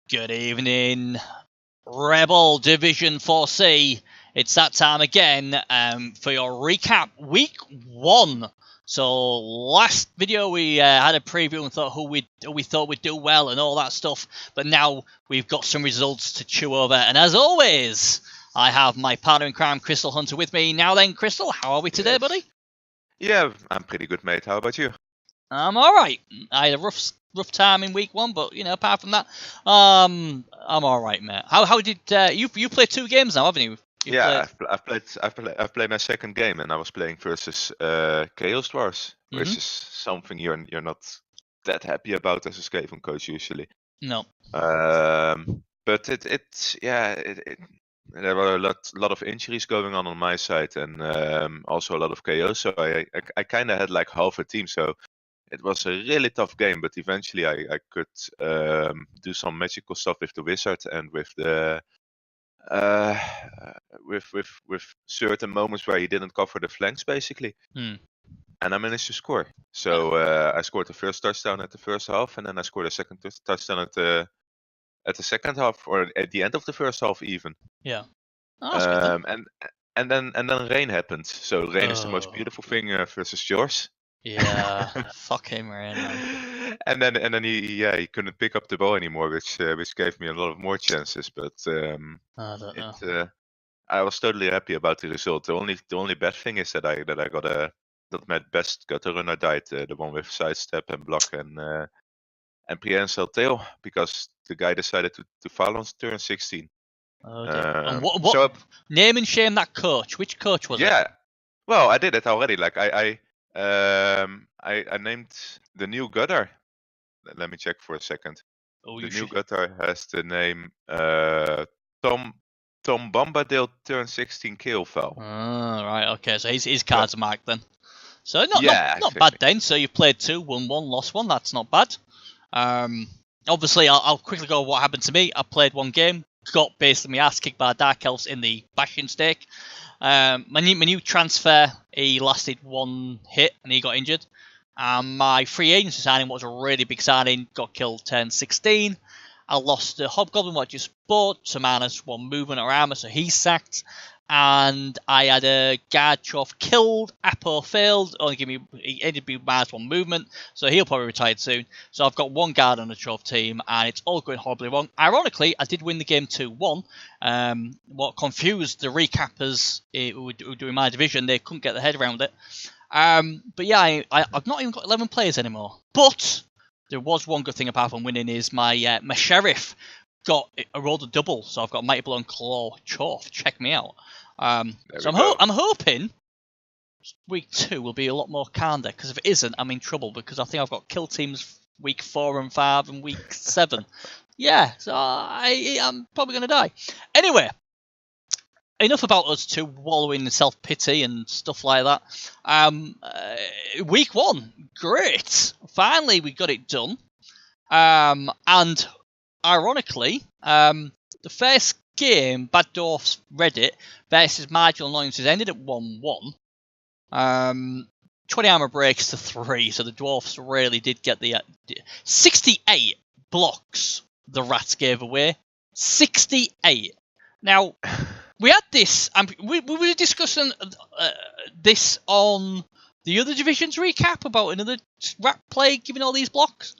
Good evening, ReBBL Division 4C. It's that time again for your recap week 1. So last video we had a preview and thought who we thought would do well and all that stuff, but now we've got some results to chew over. And as always, I have my partner in crime, Crystal Hunter, with me. Now then, Crystal, how are we today, buddy? Yeah, I'm pretty good, mate. How about you? I'm all right. I had a rough time in week 1, but apart from that, I'm all right, mate. How did you play 2 games now, haven't you? I've played my second game, and I was playing versus Chaos Dwarfs, which is something you're not that happy about as a Skaven coach usually. No. But there were a lot of injuries going on my side, and also a lot of chaos. So I kind of had like half a team. So it was a really tough game, but eventually I could do some magical stuff with the wizard and with the with certain moments where he didn't cover the flanks basically. And I managed to score. So I scored the first touchdown at the first half, and then I scored a second touchdown at the second half, or at the end of the first half even. Yeah. Oh, that's good then. And then rain happened. So rain is the most beautiful thing versus yours. Yeah, fuck him, Rain. Man. And then he couldn't pick up the ball anymore, which gave me a lot of more chances. But I don't know. I was totally happy about the result. The only bad thing is that that my best gutter runner died, the one with sidestep and block and prehensile tail, because the guy decided to foul on turn 16. And what name and shame that coach? Which coach was it? Yeah, well, I did it already. Like I named the new gutter. Let me check for a second. The new gutter has the name Tom Bombadil turn 16 kill foul. Oh, right, okay. So his cards are marked then. So not bad then. So you played 2, won 1, lost 1. That's not bad. Obviously, I'll quickly go over what happened to me. I played 1 game, got basically my ass kicked by Dark Elves in the Bastion stake. My new transfer, he lasted 1 hit and he got injured. My free agency signing, what was a really big signing, got killed turn 16. I lost the Hobgoblin, what I just bought, to -1 movement or armor, so he's sacked. And I had a guard trough killed, Apo failed, he ended up being -1 movement, so he'll probably retire soon. So I've got 1 guard on the trough team, and it's all going horribly wrong. Ironically, I did win the game 2-1. What confused the recappers who were doing my division, they couldn't get their head around it. But yeah, I've not even got 11 players anymore. But there was one good thing apart from winning is my sheriff rolled a double, so I've got Mighty Blow and Claw Choff. Check me out. So I'm hoping week 2 will be a lot more kinder, because if it isn't, I'm in trouble, because I think I've got kill teams week 4 and 5 and week 7. Yeah, so I'm probably going to die. Anyway, enough about us 2 wallowing in self-pity and stuff like that. Week 1, great. Finally, we got it done. And ironically, the first game, Bad Dwarfs Reddit versus Marginal Annoyances, ended at 1-1. 20 armor breaks to 3, so the Dwarfs really did get the 68 blocks the Rats gave away. 68. Now, we had this, we were discussing this on the other divisions recap about another rat plague giving all these blocks.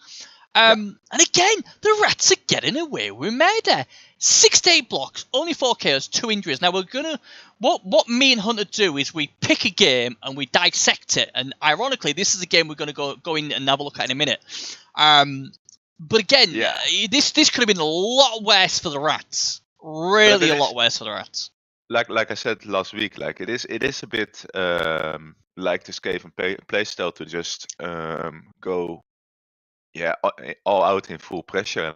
And again, the Rats are getting away with murder. 68 blocks, only 4 KOs, 2 injuries. Now we're gonna, what me and Hunter do is we pick a game and we dissect it. And ironically, this is a game we're gonna go in and have a look at in a minute. But again, this could have been a lot worse for the Rats. Really, a lot worse for the Rats. Like I said last week, like it is a bit like the Skaven playstyle to just go all out in full pressure.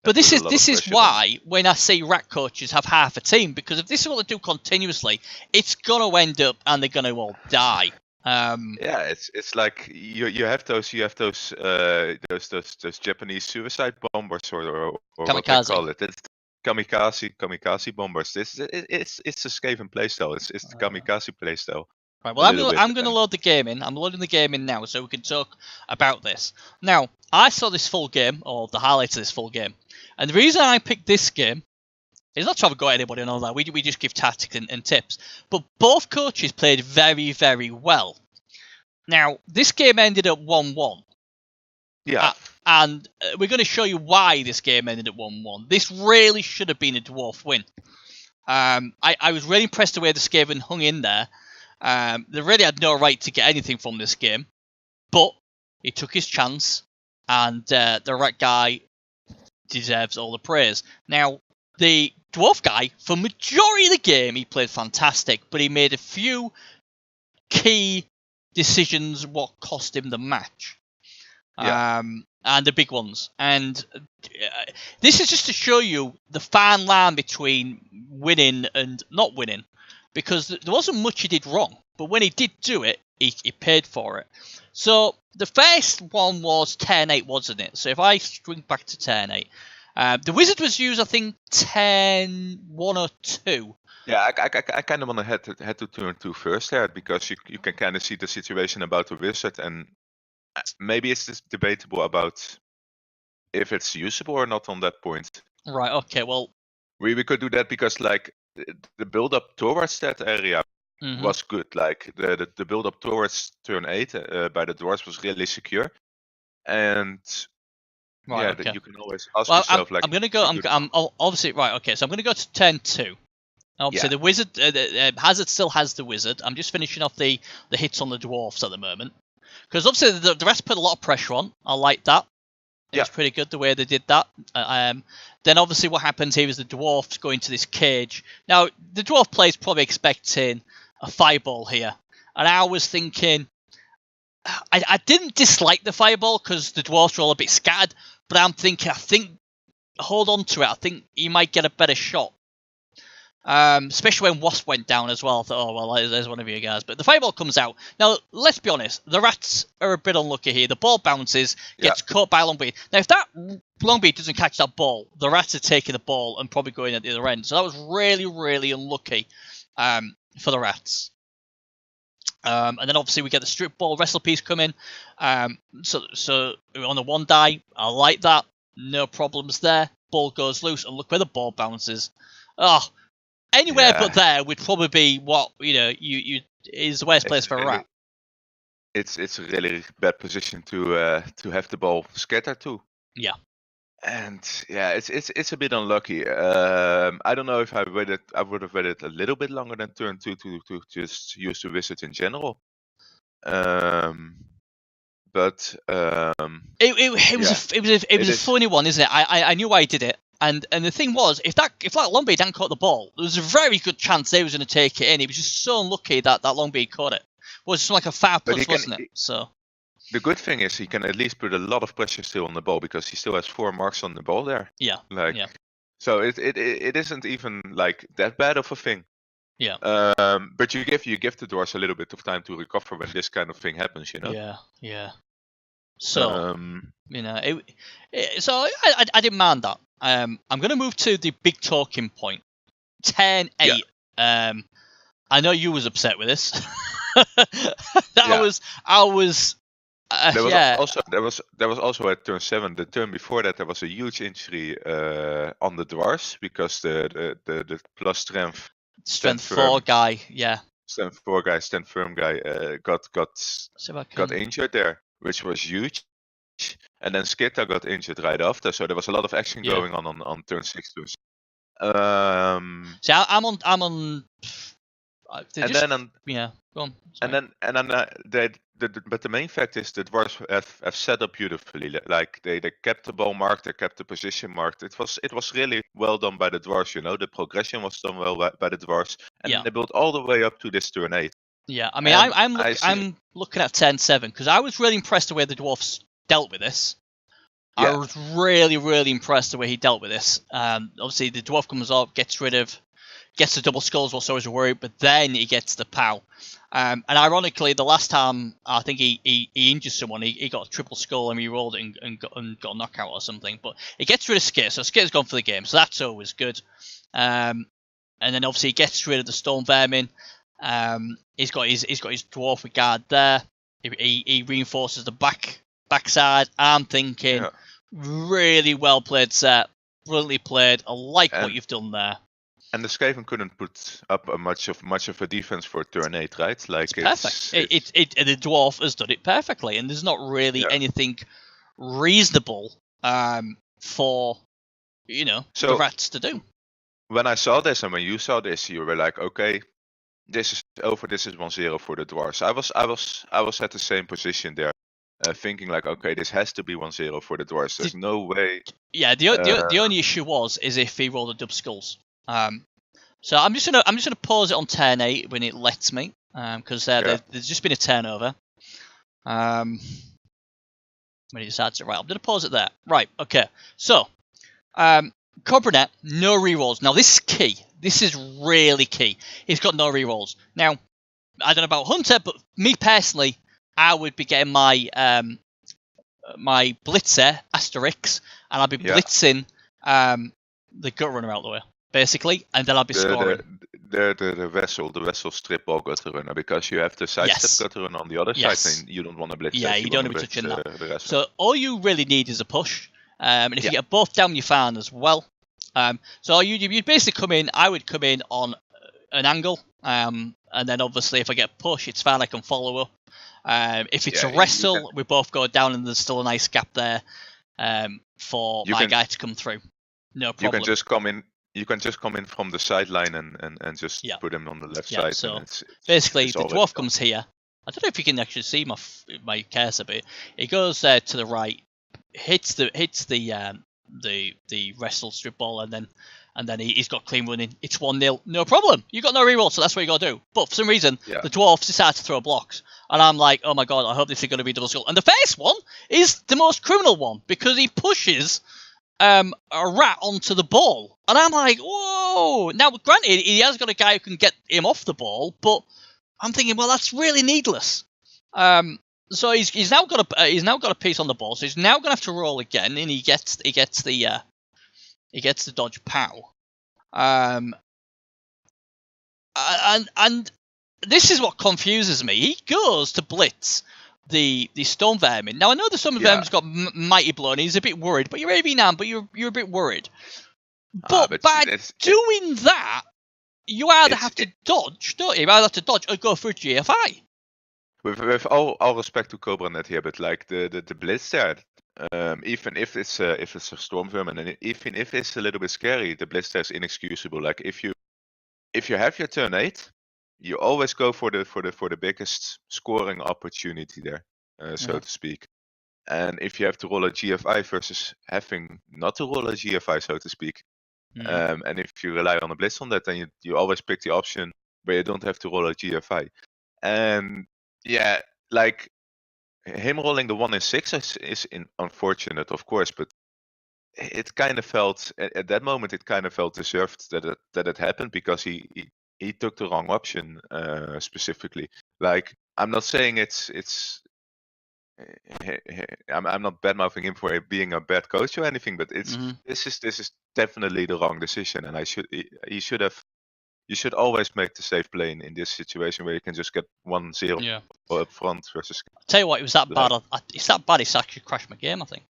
But this is why when I see rat coaches have half a team, because if this is what they do continuously, it's gonna end up and they're gonna all die. It's like you have those Japanese suicide bombers or what they call it. It's kamikaze bombers. It's a Skaven playstyle. It's the kamikaze playstyle. Right, well, I'm going to load the game in. I'm loading the game in now so we can talk about this. Now, I saw this full game, or the highlights of this full game, And the reason I picked this game is not to have got anybody and all that. We just give tactics and tips. But both coaches played very, very well. Now, this game ended at 1-1. Yeah. And we're going to show you why this game ended at 1-1. This really should have been a Dwarf win. I was really impressed the way the Skaven hung in there. They really had no right to get anything from this game. But he took his chance. And the right guy deserves all the praise. Now, the Dwarf guy, for majority of the game, he played fantastic. But he made a few key decisions what cost him the match. Yeah. And the big ones. And this is just to show you the fine line between winning and not winning. Because there wasn't much he did wrong. But when he did do it, he paid for it. So the first one was turn 8, wasn't it? So if I swing back to turn 8. The wizard was used, I think, turn 1 or 2. Yeah, I kind of want to head to turn 2 first there, because you can kind of see the situation about the wizard, and maybe it's just debatable about if it's usable or not on that point. Right, okay, well... We could do that because, like, the build-up towards that area was good. Like, the build-up towards turn 8 by the dwarves was really secure. And... Right, yeah, okay. You can always ask yourself, I'm going to go... I'm obviously... Right, okay, so I'm going to go to turn 2. Obviously, the wizard... Hazard still has the wizard. I'm just finishing off the hits on the dwarfs at the moment. Because obviously the rest put a lot of pressure on. I like that. It's pretty good the way they did that. Then obviously what happens here is the dwarfs go into this cage. Now, the dwarf player's probably expecting a fireball here. And I was thinking... I didn't dislike the fireball because the dwarfs were all a bit scattered. But I'm thinking, hold on to it. I think you might get a better shot. Especially when Wasp went down as well. I thought, oh, well, there's one of you guys. But the fireball comes out. Now, let's be honest. The rats are a bit unlucky here. The ball bounces, gets caught by Longbeard. Now, if that Longbeard doesn't catch that ball, the rats are taking the ball and probably going at the other end. So that was really, really unlucky for the rats. And then obviously we get the strip ball wrestle piece coming. So on the 1 die, I like that. No problems there. Ball goes loose, and look where the ball bounces. Oh, anywhere but there would probably be what you is the worst place for a rat. It's a really bad position to have the ball scattered to. Yeah. And yeah, it's a bit unlucky. I don't know if I would have waited a little bit longer than turn 2 to just use the wizard in general. But it was a funny one, isn't it? I knew why he did it. And the thing was, if that Longbeard hadn't caught the ball, there was a very good chance they was going to take it in. He was just so unlucky that Longbeard caught it. It was just like a 5+, wasn't it? So the good thing is he can at least put a lot of pressure still on the ball, because he still has 4 marks on the ball there. Yeah. So it isn't even like that bad of a thing. Yeah. But you give the dwarves a little bit of time to recover when this kind of thing happens, Yeah. So so I didn't mind that. I'm going to move to the big talking point. 10-8. I know you was upset with this. There was also at turn 7. The turn before that, there was a huge injury on the dwarves, because the plus strength 4 guy, strength 4 guy, stand firm guy got injured there, which was huge. And then Skitta got injured right after, so there was a lot of action going on turn 6 too. See, I'm on. Go on. But the main fact is the dwarves have set up beautifully. Like they kept the ball marked, they kept the position marked. It was really well done by the dwarves. The progression was done well by the dwarves, and they built all the way up to this turn 8. Yeah, I mean, I'm looking at 10-7 because I was really impressed the way the dwarves dealt with this. Yeah. I was really, really impressed the way he dealt with this. Obviously, the dwarf comes up, gets the double skulls while so is worried, but then he gets the POW. And ironically, the last time I think he injured someone, he got a triple skull and he rolled it and got a knockout or something. But he gets rid of Skit, so Skit's gone for the game, so that's always good. And then obviously he gets rid of the Storm Vermin. He's got his dwarf with guard there. He reinforces the backside. I'm thinking really well played set. brilliantly played. I like what you've done there. And the Skaven couldn't put up much of a defense for turn 8, right? Like it's perfect. The dwarf has done it perfectly, and there's not really anything reasonable for the rats to do. When I saw this and when you saw this, you were like, okay, this is over. This is 1-0 for the dwarves. I was at the same position there, thinking like, okay, this has to be 1-0 for the dwarves. There's no way. Yeah, the only issue is if he rolled a dub skulls. So I'm just gonna pause it on turn 8 when it lets me, because there's just been a turnover. When he decides to, right, I'm gonna pause it there. Right, okay. So, Cobranet, no rerolls. Now this is key. This is really key. He's got no rerolls. Now, I don't know about Hunter, but me personally, I would be getting my my Blitzer Asterix, and I'd be blitzing the Gut Runner out the way, basically, and then I'd be scoring. The vessel strip ball Gut Runner, because you have the sidestep Gut Runner on the other side, and you don't want to blitz. Yeah, you don't want to be touching that. So all you really need is a push, and if you get both down, you're fine as well. So you'd basically come in. I would come in on an angle, and then obviously if I get push, it's fine. I can follow up. If it's a wrestle, we both go down, and there's still a nice gap there for my guy to come through. No problem. You can just come in from the sideline and just put him on the left side. So and basically, the dwarf comes here. I don't know if you can actually see my cursor, but it goes to the right, hits the wrestle strip ball, and then he's got clean running. It's 1-0, no problem. You got no reroll, so that's what you got to do. But for some reason, the dwarfs decide to throw blocks, and I'm like, oh my god, I hope this is going to be double skull. And the first one is the most criminal one, because he pushes a rat onto the ball, and I'm like, whoa. Now, granted, he has got a guy who can get him off the ball, but I'm thinking, well, that's really needless. So he's now got a piece on the ball, so he's now gonna have to roll again, and he gets the dodge pow. And this is what confuses me. He goes to blitz the Storm Vermin. Now I know the Storm Vermin's got Mighty Blow, and he's a bit worried, but you're AV9, but you're a bit worried. But by doing that, you either have to dodge, don't you? You either have to dodge or go for a GFI. With all respect to Cobranet here, but like the blitz there, even if it's a storm vermin, and even if it's a little bit scary, the blitz there is inexcusable. Like if you have your turn 8, you always go for the biggest scoring opportunity there, so to speak. And if you have to roll a GFI versus having not to roll a GFI, so to speak, and if you rely on a blitz on that, then you always pick the option where you don't have to roll a GFI. And like him rolling the 1 in 6 is unfortunate, of course, but it kind of felt at that moment deserved that it happened, because he took the wrong option specifically. Like, I'm not saying I'm not bad-mouthing him for being a bad coach or anything, but this is definitely the wrong decision, and you should always make the safe play in this situation where you can just get 1-0 up front versus. I'll tell you what, it was that bad. It's that bad. It's actually crashed my game, I think.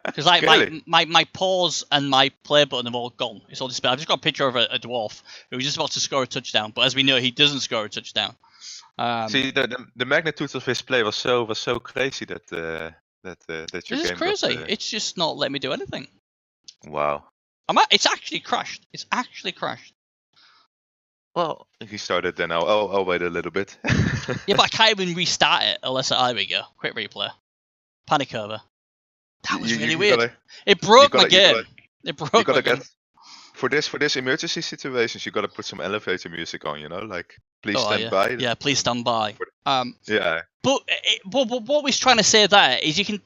Because like my pause and my play button have all gone. It's all displayed. I've just got a picture of a dwarf who was just about to score a touchdown, but as we know, he doesn't score a touchdown. See, the magnitude of his play was so crazy that your this is crazy. It's just not letting me do anything. Wow. It's actually crashed. It's actually crashed. Well, he started then. I'll wait a little bit. Yeah, but I can't even restart it unless there we go. Quick replay. Panic over. That was really weird. It broke my game. It broke my game. For this emergency situations, you gotta put some elevator music on. Like please stand by. Yeah, please stand by. Yeah. But what we're trying to say there is you can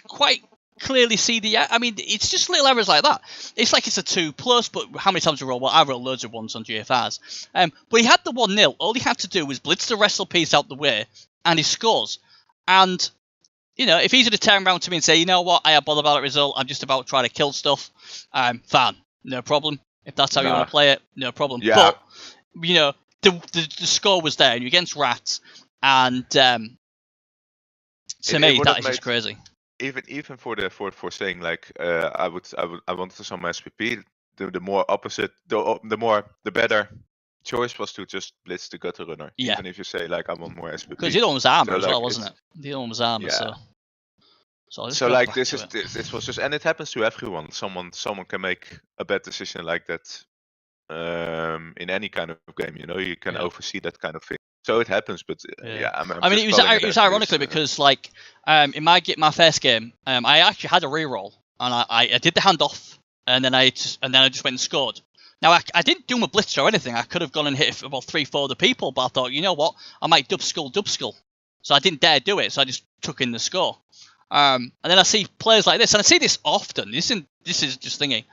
quite clearly see I mean, it's just little errors like that. It's like it's a 2+, but how many times we roll? Well, I rolled loads of ones on GFRs. But he had the 1-0. All he had to do was blitz the wrestle piece out the way, and he scores. And, if he's going to turn around to me and say, you know what, I am bothered about that result, I'm just about trying to kill stuff, fine, no problem. If that's how you want to play it, no problem. Yeah. But, the score was there, and you're against rats, and to me, that is just crazy. even for saying like I wanted some SPP. The more opposite, the better choice was to just blitz the gutter runner. Yeah. Even if you say like I want more SPP. Because the other one was armor as well, wasn't it? The other one was armor, yeah. So like this was just, and it happens to everyone. Someone can make a bad decision like that in any kind of game. You can oversee that kind of thing. So it happens, but I mean, it was ironically because like in my first game, I actually had a reroll and I did the handoff and then I just went and scored. Now I didn't do my blitz or anything. I could have gone and hit about 3-4 other people, but I thought, you know what, I might dub skull. So I didn't dare do it. So I just took in the score. And then I see players like this, and I see this often. This is just thingy,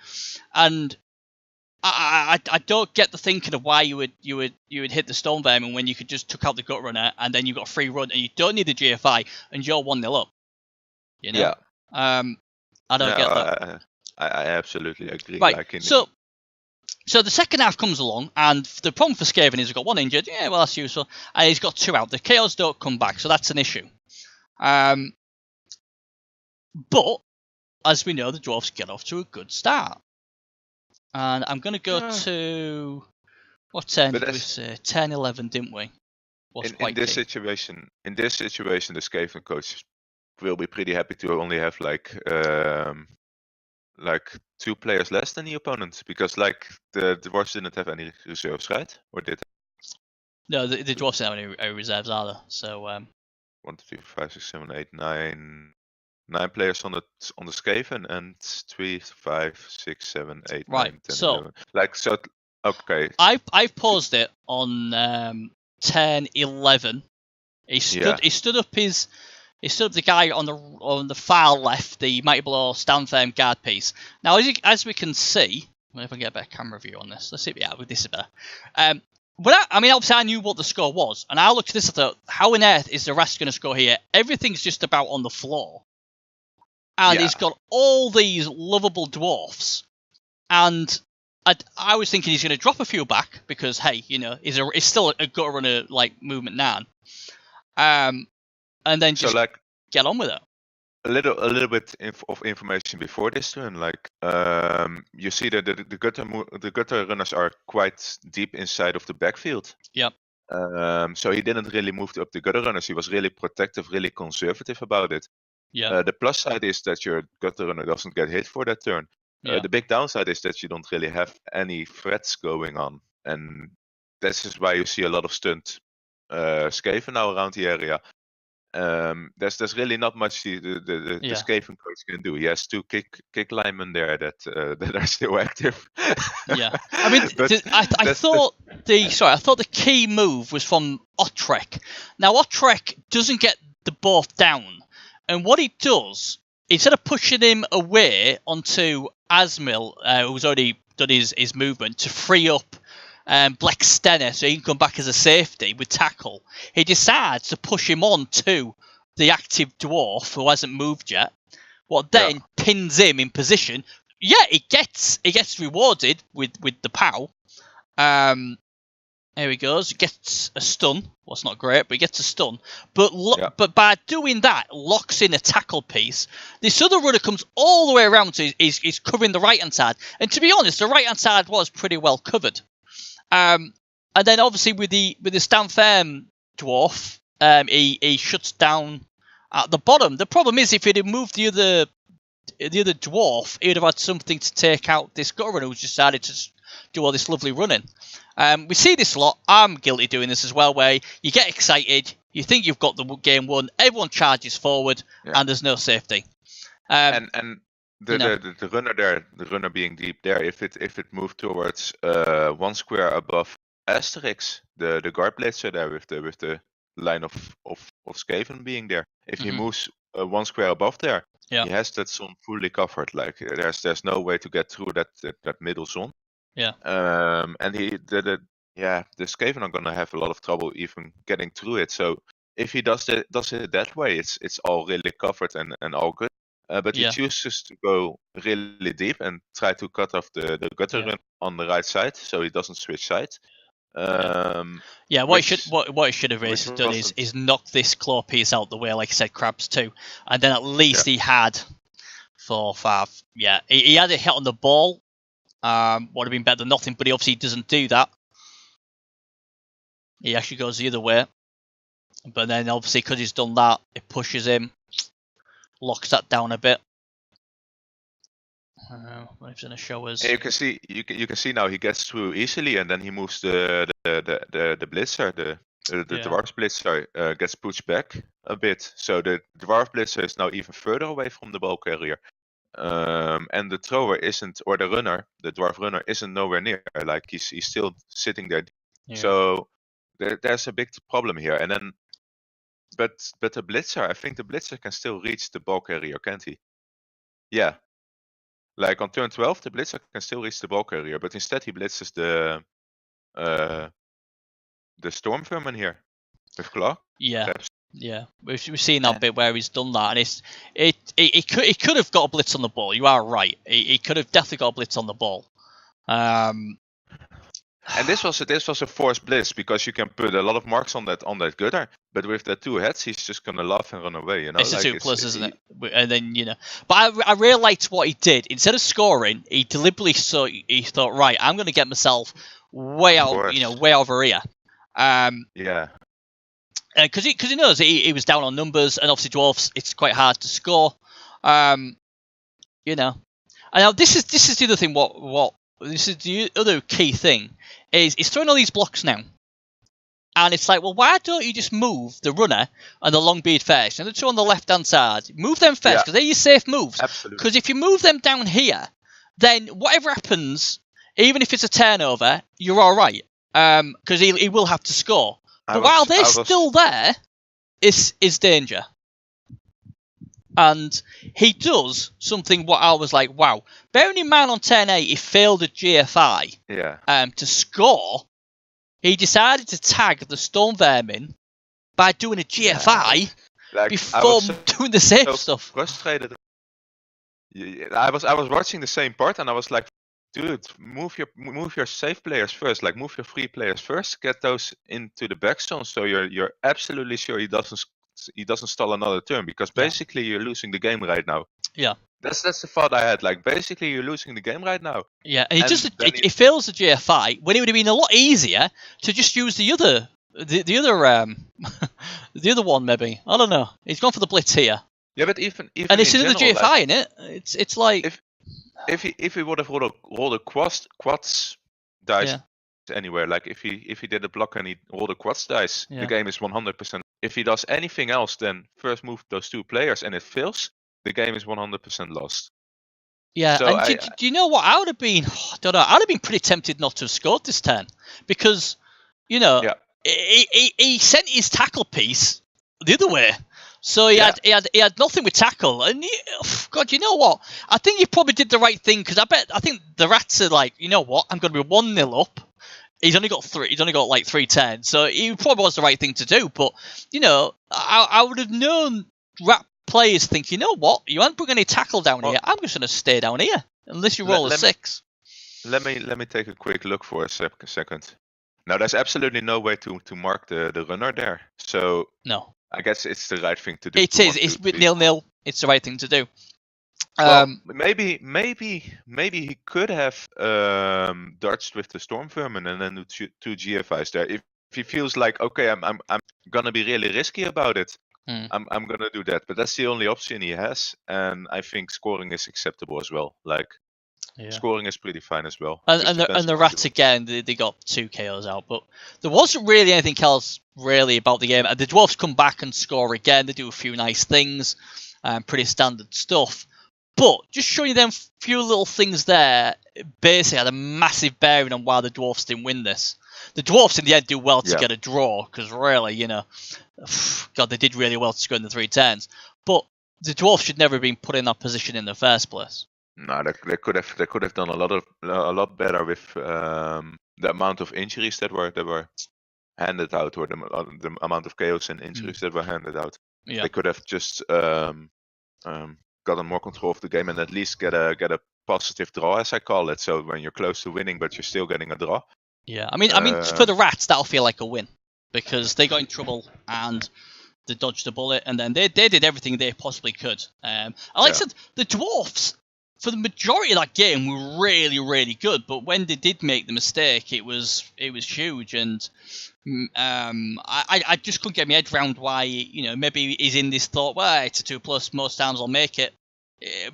and I don't get the thinking of why you would hit the stone vermin when you could just took out the gut runner and then you got a free run and you don't need the GFI and you're 1-0 up. Yeah. I don't get that. I absolutely agree. Right. So the second half comes along, and the problem for Skaven is he's got one injured. Yeah, well that's useful, and he's got 2 out. The KOs don't come back, so that's an issue. But as we know, the dwarves get off to a good start. And I'm going to go to what turn did we say? 10-11, didn't we? In this situation, the Skaven coach will be pretty happy to only have like 2 players less than the opponent, because like the dwarves didn't have any reserves, right? Or did they? No, the dwarves didn't have any reserves either. So 1, 2, 3, 4, 5, 6, 7, 8, 9. 9 players on the Skaven and 3, 5, 6, 7, 8, right. 9, 10, so 11. Okay. I've paused it on 10-11. He stood up the guy on the far left, the mighty blow stand firm guard piece. Now as we can see, if I can get a better camera view on this, let's see. Yeah, this is better. But I mean, obviously I knew what the score was, and I looked at this and thought, how on earth is the rest going to score here? Everything's just about on the floor. And he's got all these lovable dwarfs, and I was thinking he's going to drop a few back because hey, he's still a gutter runner like movement now, and then just get on with it. A little bit of information before this turn, like you see that the gutter runners are quite deep inside of the backfield. Yep. So he didn't really move up the gutter runners. He was really protective, really conservative about it. Yeah. The plus side is that your gutter runner doesn't get hit for that turn. The big downside is that you don't really have any threats going on, and this is why you see a lot of stunt Skaven now around the area. There's really not much the Skaven coach can do. He has 2 kick linemen there that are still active. Yeah, I mean, I thought the key move was from Otrek. Now Otrek doesn't get the both down. And what he does, instead of pushing him away onto Asmil, who's already done his movement, to free up Black Stenner so he can come back as a safety with tackle, he decides to push him on to the active dwarf who hasn't moved yet. Then pins him in position. Yeah, he gets rewarded with the POW. There he goes. He gets a stun. Well, it's not great, but he gets a stun. But by doing that, locks in a tackle piece. This other runner comes all the way around, so he's covering the right-hand side. And to be honest, the right-hand side was pretty well covered. And then obviously with the stand firm dwarf, he shuts down at the bottom. The problem is if he'd have moved the other dwarf, he'd have had something to take out this gutter runner who's decided to do all this lovely running. We see this a lot. I'm guilty doing this as well, where you get excited, you think you've got the game won, everyone charges forward, and there's no safety. And the runner there, the runner being deep there, if it moved towards 1 square above Asterix, the guard blades are there with the line of Skaven being there. If he moves 1 square above there, he has that zone fully covered. Like there's no way to get through that middle zone. Yeah. And the Skaven are gonna have a lot of trouble even getting through it. So if he does it that way, it's all really covered and all good. But he chooses to go really deep and try to cut off the gutter run on the right side, so he doesn't switch sides. What it should have basically done is knock this claw piece out the way, like I said, crabs too, and then at least he had 4, 5. Yeah, he had a hit on the ball. Would have been better than nothing, but he obviously doesn't do that. He actually goes the other way. But then obviously because he's done that, it pushes him, locks that down a bit. What if he's gonna show us? You can see now he gets through easily, and then he moves the blitzer, the dwarf blitzer gets pushed back a bit. So the dwarf blitzer is now even further away from the ball carrier. And the thrower isn't, or the runner, the dwarf runner isn't nowhere near. Like he's still sitting there. Yeah. So there's a big problem here. And then, but the blitzer, I think the blitzer can still reach the ball carrier, can't he? Yeah. Like on turn 12, the blitzer can still reach the ball carrier, but instead he blitzes the storm vermin here with claw. Yeah. Perhaps. Yeah, we've seen that bit where he's done that, and he could have got a blitz on the ball. You are right. He could have definitely got a blitz on the ball. And this was a forced blitz because you can put a lot of marks on that gutter, but with the 2 heads, he's just gonna laugh and run away. You know, it's a 2+, isn't it? And then but I really liked what he did. Instead of scoring, he deliberately he thought, right, I'm gonna get myself way out, way over here. Yeah. Because he knows he was down on numbers, and obviously dwarfs, it's quite hard to score. And now this is the other thing. What this is the other key thing is he's throwing all these blocks now, and it's like, well, why don't you just move the runner and the long beard first, and the 2 on the left hand side, move them first because they're your safe moves. Absolutely. Because if you move them down here, then whatever happens, even if it's a turnover, you're all right. Because he will have to score. But while they're still there, is danger. And he does something what I was like, wow. Bearing in mind on turn 8, he failed a GFI to score. He decided to tag the Storm Vermin by doing a GFI before doing the safe stuff. Frustrated. I was watching the same part, and I was like, dude, move your safe players first. Like, move your free players first. Get those into the back zone, so you're absolutely sure he doesn't stall another turn, because basically you're losing the game right now. Yeah, that's the thought I had. Like, basically you're losing the game right now. Yeah, and he fails the GFI when it would have been a lot easier to just use the other the other one. Maybe, I don't know. He's gone for the blitz here. Yeah, but even and it's in the GFI in it. It's like. If he would have rolled a quads dice anywhere, like if he did a block and he rolled a quads dice, the game is 100%. If he does anything else, then first move those 2 players and it fails, the game is 100% lost. Yeah, so and do you know what? I would have been, I don't know, I'd have been pretty tempted not to have scored this turn, because he sent his tackle piece the other way. So he had nothing with tackle, and God, you know what? I think he probably did the right thing, because I think the Rats are like, you know what? I'm going to be 1-0 up. He's only got 3. He's only got like 3 turns, so he probably was the right thing to do. But I would have known Rat players think, you know what? You aren't putting any tackle down here. I'm just going to stay down here unless you roll a 6. Let me take a quick look for a second. Now, there's absolutely no way to mark the runner there. So no. I guess it's the right thing to do. It is. It's with 0-0. It's the right thing to do. Well, maybe he could have dodged with the Storm Vermin and then do 2 GFIs there. If he feels like, okay, I'm gonna be really risky about it, I'm gonna do that. But that's the only option he has, and I think scoring is acceptable as well. Like, scoring is pretty fine as well. And the Rats again, they got 2 KOs out, but there wasn't really anything else really about the game. The Dwarfs come back and score again. They do a few nice things, pretty standard stuff. But just showing you them few little things there basically had a massive bearing on why the Dwarfs didn't win this. The Dwarfs in the end do well to get a draw, because really, God, they did really well to score in the 3 turns. But the Dwarfs should never have been put in that position in the first place. No, they could have done a lot better with the amount of injuries that were handed out, or the amount of chaos and injuries that were handed out. They could have just gotten more control of the game and at least get a positive draw, as I call it. So when you're close to winning, but you're still getting a draw, Yeah, I mean, for the Rats, that'll feel like a win because they got in trouble and they dodged a bullet, and then they did everything they possibly could. And like I said, the Dwarfs for the majority of that game were really, really good, but when they did make the mistake, it was huge, and I just couldn't get my head around why, maybe he's in this thought, well, it's a 2+, most times I'll make it,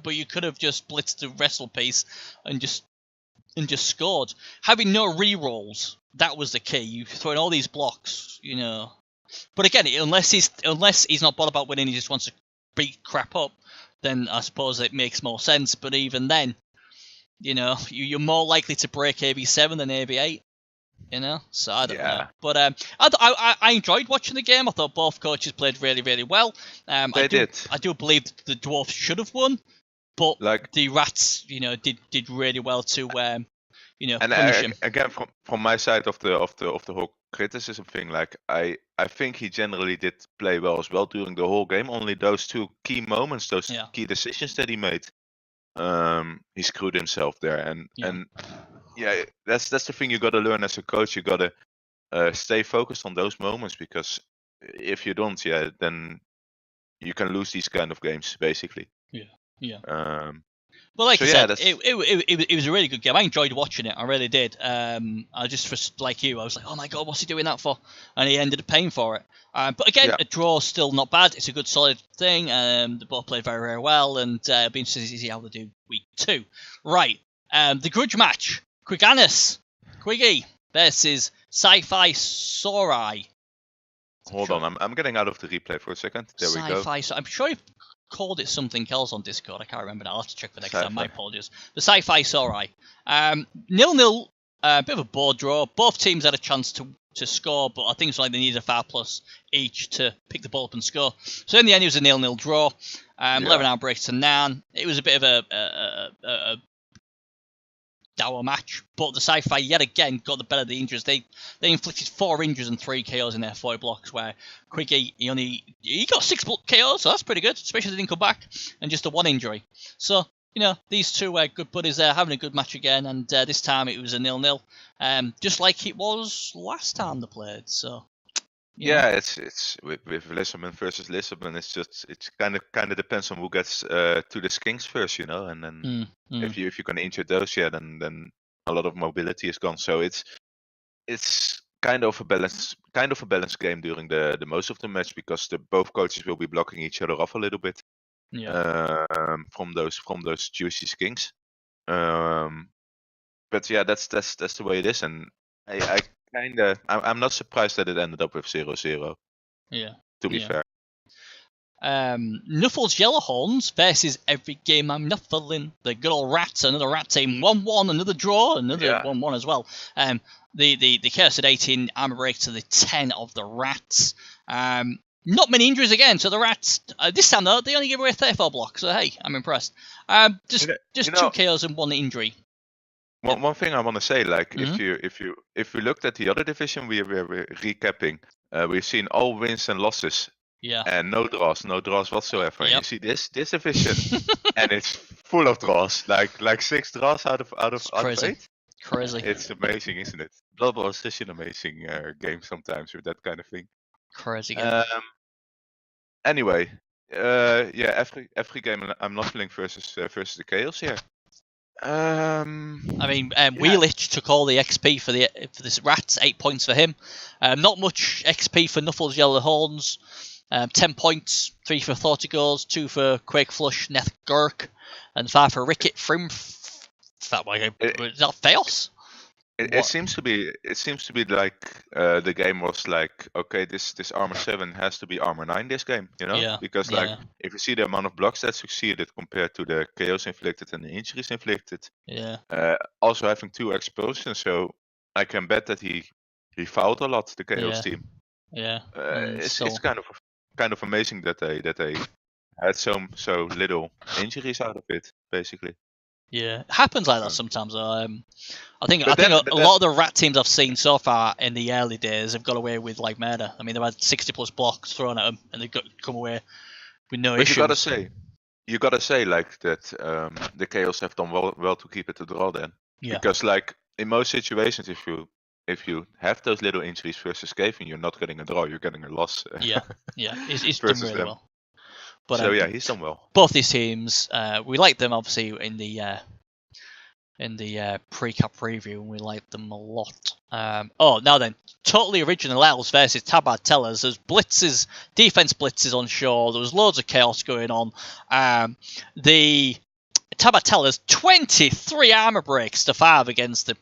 but you could have just blitzed the wrestle piece and just scored. Having no re-rolls, that was the key. You throw in all these blocks, But again, unless he's not bothered about winning, he just wants to beat crap up, then I suppose it makes more sense. But even then, you're more likely to break AB7 than AB8. So I don't know. But I enjoyed watching the game. I thought both coaches played really, really well. They did. I do believe the Dwarfs should have won, but the Rats, did really well to and punish him. Again, from my side of the whole criticism thing, I think he generally did play well as well during the whole game. Only those two key moments, those key decisions that he made, he screwed himself there. And that's the thing you got to learn as a coach. You got to stay focused on those moments, because if you don't, then you can lose these kind of games, basically. Yeah. Well, like I said, it was a really good game. I enjoyed watching it. I really did. I just, like you, I was like, oh my god, what's he doing that for? And he ended up paying for it. But again, a draw still not bad. It's a good, solid thing. They both played very, very well, and it'll be interesting to see how they do week 2. Right. The grudge match: Quiggy versus Sci-Fi Sorai. Hold on, I'm getting out of the replay for a second. There we go. Sci-Fi. I'm sure you've called it something else on Discord. I can't remember now. I'll have to check for next time. My apologies. The Sci-Fi Sorai. 0-0. Bit of a board draw. Both teams had a chance to score, but I think it's like they needed a foul plus each to pick the ball up and score. So in the end, it was a 0-0 draw. 11-hour break to 9. It was a bit of a dour match, but the Sci-Fi yet again got the better of the injuries. They inflicted 4 injuries and 3 KOs in their 40 blocks, where Quiggy, he got 6 KOs, so that's pretty good, especially if they didn't come back, and just a 1 injury. So, these two were good buddies there, having a good match again, and this time it was a 0-0, just like it was last time they played, so... It's with Lisbon versus Lisbon. It's kind of depends on who gets to the skinks first, and then if you can injure those, then a lot of mobility is gone. So it's kind of a balanced game during the most of the match, because both coaches will be blocking each other off a little bit from those juicy skinks. But yeah, that's the way it is, and I'm not surprised that it ended up with 0-0. Yeah. To be fair. Nuffles Yellowhorns versus Every Game I'm Nuffling. The good old Rats, another Rat team. 1-1, another draw, another 1-1 as well. The Chaos at 18, armor break to the 10 of the Rats. Not many injuries again, so the Rats, this time though, they only gave away 34 blocks, so hey, I'm impressed. Just 2 KOs and 1 injury. One thing I want to say, if we looked at the other division we're recapping, we've seen all wins and losses, and no draws whatsoever. Yep. And you see this division, and it's full of draws, like 6 draws out of 8. Crazy. It's amazing, isn't it? Blood Bowl is such an amazing game sometimes with that kind of thing. Crazy game. Anyway, every game I'm not playing versus the Chaos here. Wheelich took all the XP for this Rats, 8 points for him. Not much XP for Nuffles Yellowhorns. 10 points, 3 for Thortigos, 2 for Quake Flush, Neth Gurk, and 5 for Ricket Frim. Is that Theos? It seems to be like the game was like, okay, this armor 7 has to be armor 9 this game, because if you see the amount of blocks that succeeded compared to the chaos inflicted and the injuries inflicted, also having 2 explosions, so I can bet that he fouled a lot, the chaos team. It's kind of amazing that they had so little injuries out of it, basically. Yeah, it happens like that sometimes. I think a lot of the Rat teams I've seen so far in the early days have got away with like murder. I mean, they've had 60 plus blocks thrown at them, and they've come away with no issues. You gotta say like that. The Chaos have done well to keep it a draw then. Yeah. Because like in most situations, if you if you have those little injuries versus Kevin, you're not getting a draw, you're getting a loss. Yeah, he's done really well. But so he's done well. Both these teams, we like them obviously in the pre-cup preview, and we like them a lot. Now then, totally original L's versus Tabard Tellers. There's blitzes, defense blitzes on shore. There was loads of chaos going on. The Tabard Tellers 23 armor breaks to 5 against the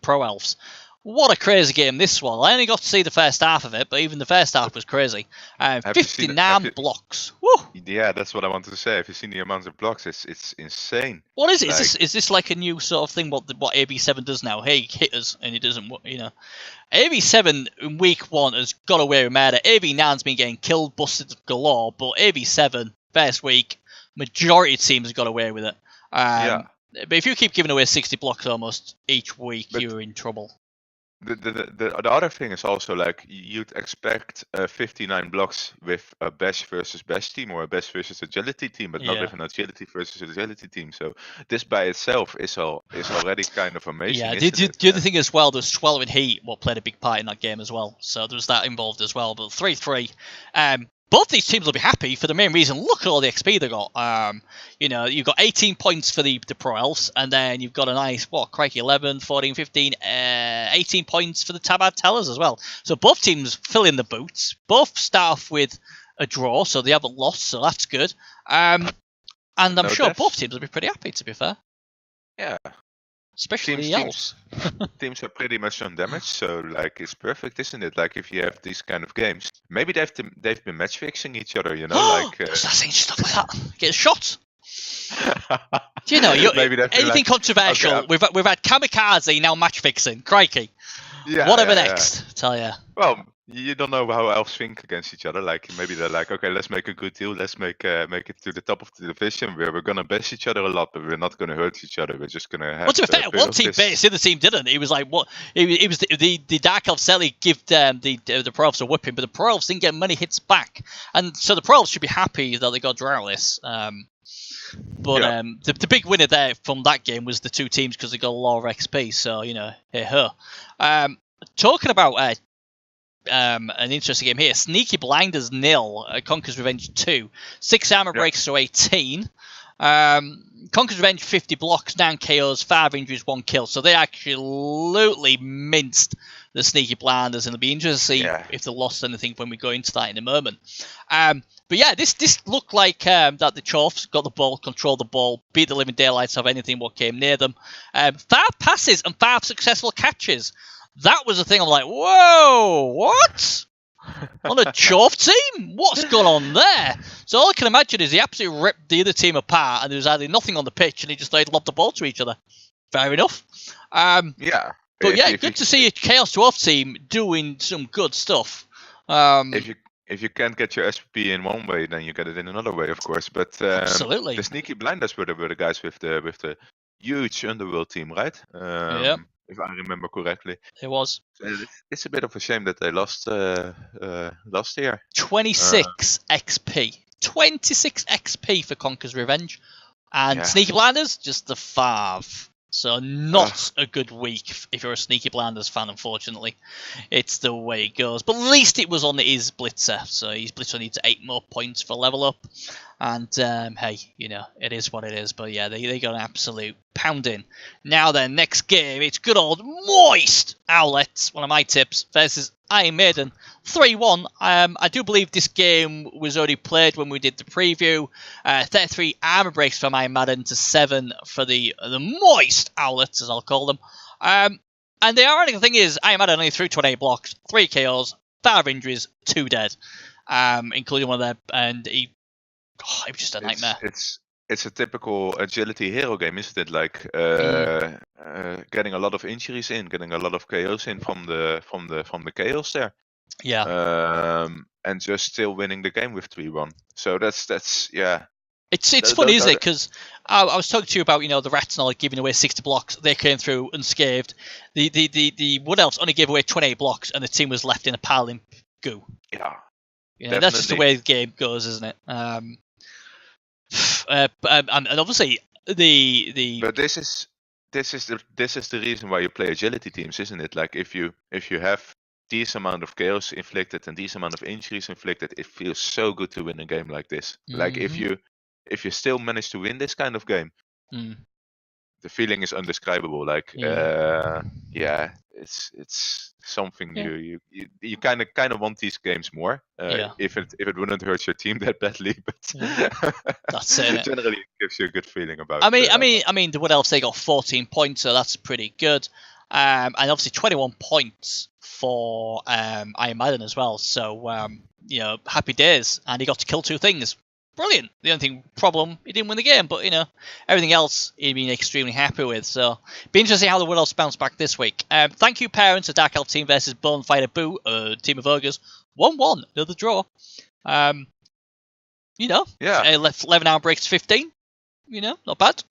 Pro Elves. What a crazy game this was. I only got to see the first half of it, but even the first half was crazy. 59 blocks. Woo! Yeah, that's what I wanted to say. Have you seen the amount of blocks? It's insane. What is it? Is this like a new sort of thing? What AB7 does now? Hey, hit us, and it doesn't. AB7 in week 1 has got away with murder. AB9's been getting killed, busted galore, but AB7 first week, majority of teams have got away with it. But if you keep giving away 60 blocks almost each week, you're in trouble. The other thing is also like you'd expect 59 blocks with a best versus best team or a best versus agility team, but not with an agility versus agility team. So this by itself is already kind of amazing. Yeah, the other thing as well, there's 12 in heat, what played a big part in that game as well. So there's that involved as well. But 3-3. Both these teams will be happy for the main reason. Look at all the XP they got. You've got 18 points for the Pro Elves, and then you've got a nice, 11, 14, 15, 18 points for the Tabard Tellers as well. So both teams fill in the boots. Both start off with a draw, so they haven't lost, so that's good. And I'm sure both teams will be pretty happy, to be fair. Yeah. Especially the Elves. Teams are pretty much on damage, so like it's perfect, isn't it? Like if you have these kind of games, maybe they've been match fixing each other, Start saying stuff like that. Get a shot. Do you know? Anything controversial? Okay, we've had kamikaze, now match fixing. Crikey. Yeah. Whatever next. Tell ya. Well, you don't know how elves think against each other. Like maybe they're like, okay, let's make a good deal. Let's make it to the top of the division where we're gonna bash each other a lot, but we're not gonna hurt each other. We're just gonna have. Well, to be fair, one team based, the other team didn't. It was like what? It was the Dark Elf Selly give the Pro Elves a whipping, but the Pro Elves didn't get many hits back, and so the Pro Elves should be happy that they got droughtless. The big winner there from that game was the two teams because they got a lot of XP. So hey ho. Talking about an interesting game here, Sneaky Blinders 0, Conquer's Revenge 2, 6 armor breaks to 18. Conquer's Revenge 50 blocks, 9 KOs, 5 injuries, 1 kill. So they absolutely minced the Sneaky Blinders, and it'll be interesting to see if they lost anything when we go into that in a moment. But yeah, this looked like that the Chorfs got the ball, controlled the ball, beat the living daylights of anything what came near them. 5 passes and 5 successful catches. That was the thing. I'm like, whoa, what? On a Chorf team? What's going on there? So all I can imagine is he absolutely ripped the other team apart, and there was either nothing on the pitch, and he just lobbed the ball to each other. Fair enough. But good to see a Chaos Dwarf team doing some good stuff. If you can't get your SPP in one way, then you get it in another way, of course. But absolutely, the Sneaky Blinders were the guys with the huge Underworld team, right? If I remember correctly. It was. It's a bit of a shame that they lost last year. 26 XP. 26 XP for Conquer's Revenge. And Sneaky Blinders, just the 5. So not a good week if you're a Sneaky Blinders fan, unfortunately. It's the way it goes. But at least it was on his Blitzer. So his Blitzer needs 8 more points for level up. And hey, it is what it is. But yeah, they got an absolute pounding. Now then, next game, it's good old Moist Owlets, one of my tips, versus Iron Maiden 3-1. I do believe this game was already played when we did the preview. 33 armor breaks from Iron Maiden to 7 for the Moist Owlets, as I'll call them. And the ironic thing is, Iron Maiden only threw 28 blocks, 3 KOs, 5 injuries, 2 dead, including one of them, and he was just a nightmare. It's a typical agility hero game, isn't it? Like getting a lot of injuries in, getting a lot of KOs in from the chaos there. Yeah. And just still winning the game with 3-1. So that's yeah. It's funny, isn't it? Because I was talking to you about the rats and all giving away 60 blocks. They came through unscathed. The Wood Elves only gave away 28 blocks, and the team was left in a pile in goo. Yeah. That's just the way the game goes, isn't it? And obviously the. But this is this is the reason why you play agility teams, isn't it? Like if you have these amount of chaos inflicted and these amount of injuries inflicted, it feels so good to win a game like this. Like if you still manage to win this kind of game, the feeling is indescribable. Like it's something you kind of want these games more. If it wouldn't hurt your team that badly, but that's it. Generally, it gives you a good feeling about. I mean, the Wood Elves, they got 14 points, so that's pretty good. And obviously 21 points for Iron Maiden as well. So happy days, and he got to kill 2 things. Brilliant. The only problem, he didn't win the game, but everything else he'd been extremely happy with. So be interesting how the Wood Elves bounce back this week. Thank you, parents. A Dark Elf team versus Bonfire Boo, team of ogres. 1-1, another draw. 11 hour breaks 15. Not bad.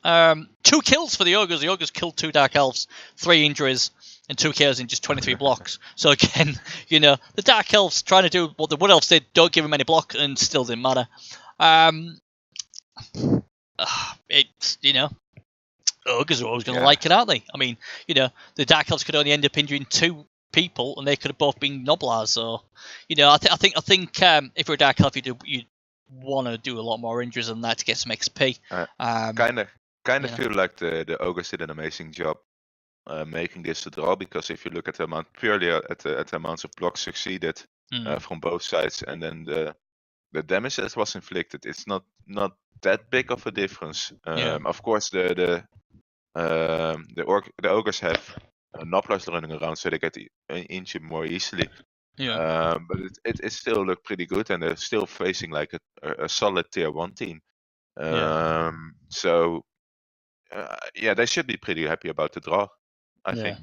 2 kills for the ogres. The ogres killed 2 Dark Elves, 3 injuries, and 2 KOs in just 23 blocks. So again, the Dark Elves trying to do what the Wood Elves did, don't give him any block, and still didn't matter. It's ogres are always going to like it, aren't they? I mean, the Dark Elves could only end up injuring 2 people, and they could have both been Noblars. So, I think if you're a Dark Elf, you want to do a lot more injuries than that to get some XP. Kind of feel like the ogres did an amazing job making this a draw, because if you look at the amount purely at the amounts of blocks succeeded from both sides, and then the damage that was inflicted, it's not that big of a difference. Of course, the ogres have Noblars running around, so they get injured more easily. But it still looked pretty good, and they're still facing like a solid tier 1 team. So they should be pretty happy about the draw, I think.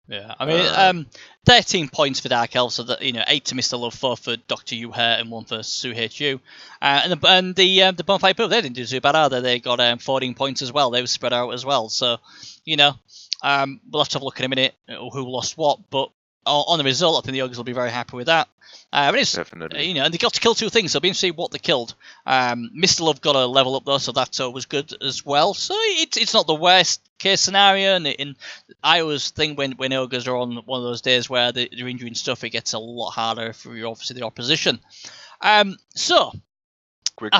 Yeah, I mean, 13 points for Dark Elves, so that 8 to Mr. Love, 4 for Dr. Yuher, and 1 for Su HU. And the Bonfire Pooh, they didn't do too bad either. They got 14 points as well. They were spread out as well. So, we'll have to have a look in a minute who lost what, but on the result, I think the ogres will be very happy with that. Definitely. And they got to kill 2 things, so it'll be interesting what they killed. Mr. Love got a level up though, so that's always good as well. So it's not the worst case scenario. And I always think when ogres are on one of those days where they're injuring stuff, it gets a lot harder for obviously the opposition. So.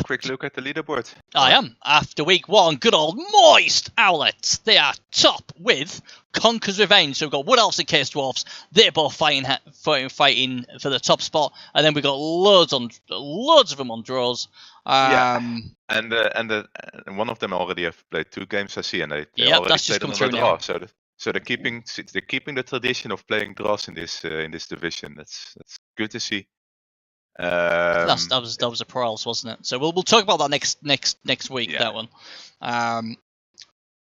Quick look at the leaderboard. I am. After week 1, good old Moist Owlets. They are top with Conquer's Revenge. So we've got Wood Elves and Case Dwarfs. They're both fighting for the top spot. And then we've got loads of them on draws. And one of them already have played 2 games, I see, and they already played another draw. So they're keeping the tradition of playing draws in this division. That's good to see. That was a Pro Elves, wasn't it? So we'll talk about that next week. That one.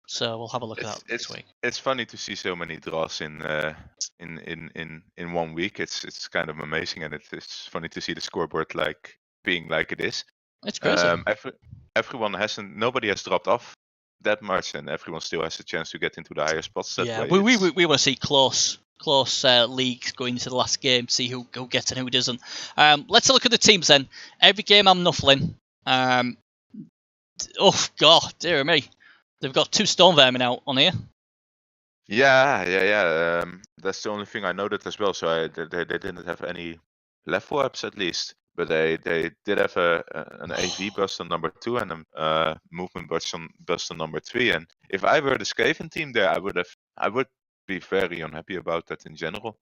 So we'll have a look at that this week. It's funny to see so many draws in 1 week. It's kind of amazing, and it's funny to see the scoreboard being like it is. It's crazy. Nobody has dropped off that much, and everyone still has a chance to get into the higher spots. We want to see close leagues going into the last game, see who gets and who doesn't. Let's look at the teams then. Every game I'm nuffling. Oh god, dear me, they've got 2 Storm Vermin out on here. Yeah. That's the only thing I noted as well. So they didn't have any level ups at least, but they did have an AV burst on number 2 and a movement burst on number 3. And if I were the Skaven team there, I would be very unhappy about that in general.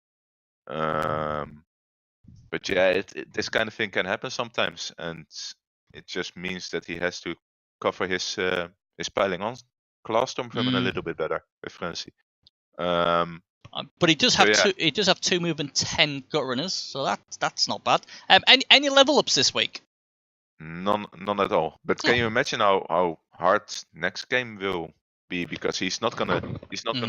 But this kind of thing can happen sometimes, and it just means that he has to cover his piling on class Storm Vermin a little bit better with Frenzy. But he does have 2 move and 10 gut runners, so that's not bad. Any level ups this week? None at all. But can you imagine how hard next game will be, because he's not gonna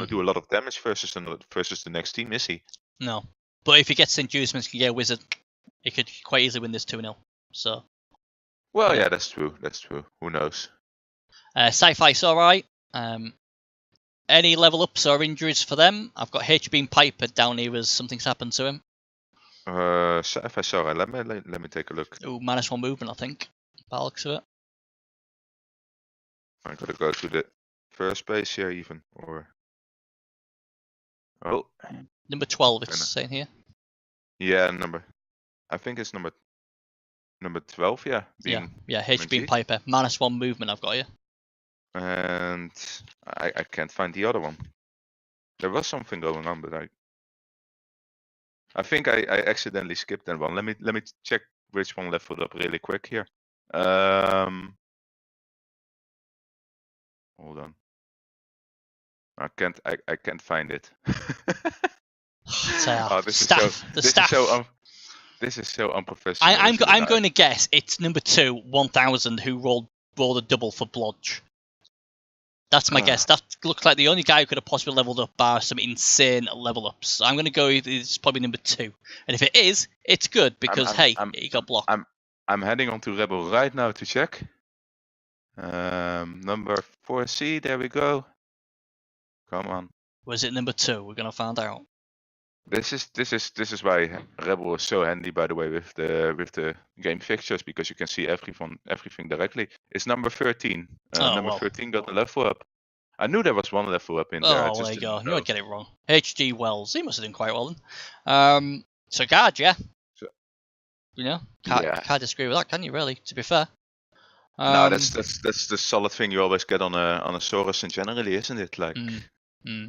do a lot of damage versus the next team, is he? No. But if he gets inducements, he can get a wizard. He could quite easily win this 2-0. So. Well, yeah, that's true. Who knows? Sci-Fi's alright. Any level ups or injuries for them? I've got HB Piper down here as something's happened to him. Sci-Fi's alright. Let me take a look. Ooh, -1 movement, I think. By the looks of it. I gotta go to the first base here even, or Oh. Number 12, it's saying here. Yeah, I think it's number 12, yeah. Yeah, H being Piper. -1 movement I've got here. And I can't find the other one. There was something going on, but I think I accidentally skipped that one. Let me check which one leveled up really quick here. Hold on. I can't find it. This is so unprofessional. I'm going to guess it's number 2, 1000, who rolled a double for Blodge. That's my guess. That looks like the only guy who could have possibly leveled up by some insane level ups. So I'm going to go. It's probably number 2, and if it is, it's good because he got blocked. I'm heading on to ReBBL right now to check. Number 4C. There we go. Come on. Was it number 2? We're going to find out. This is why ReBBL is so handy, by the way, with the game fixtures, because you can see everything directly. It's number 13. Number 13 got a level up. I knew there was one level up in there. Oh, there you go. You would get it wrong. HG Wells. He must have done quite well then. So guard, yeah. Can't disagree with that, can you? Really? To be fair. No, that's the solid thing you always get on a Saurus in generally, isn't it? Like,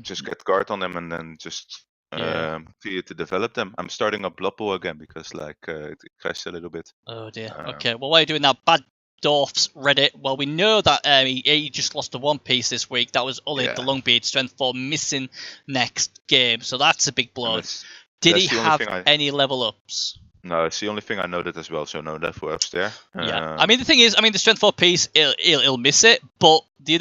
just get guard on them and then just. To develop them. I'm starting up Blood Bowl again because it crashed a little bit. Oh dear. Okay. Well, while you're doing that, Bad Dorf's Reddit. Well, we know that he just lost to One Piece this week. That was only the Longbeard Strength 4 missing next game, so that's a big blow. Did he have any level ups? No, it's the only thing I noted as well. So no level ups there. Yeah. I mean, the thing is, the Strength 4 piece, he'll miss it, but the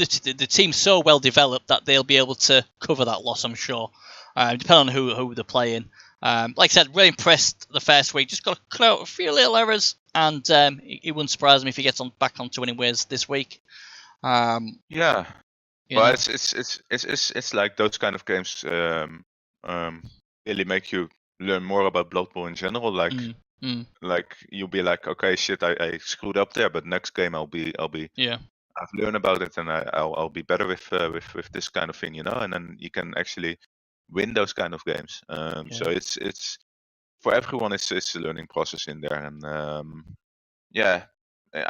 team's so well developed that they'll be able to cover that loss, I'm sure. Depending on who they're playing. Like I said, really impressed the first week. Just got to cut out a few little errors, and it wouldn't surprise me if he gets back onto winning ways this week. But it's like those kind of games really make you learn more about Blood Bowl in general. Like you'll be like, okay, shit, I screwed up there, but next game I'll be I've learned about it, and I'll be better with this kind of thing, and then you can actually win those kind of games. So it's for everyone. It's a learning process in there, and I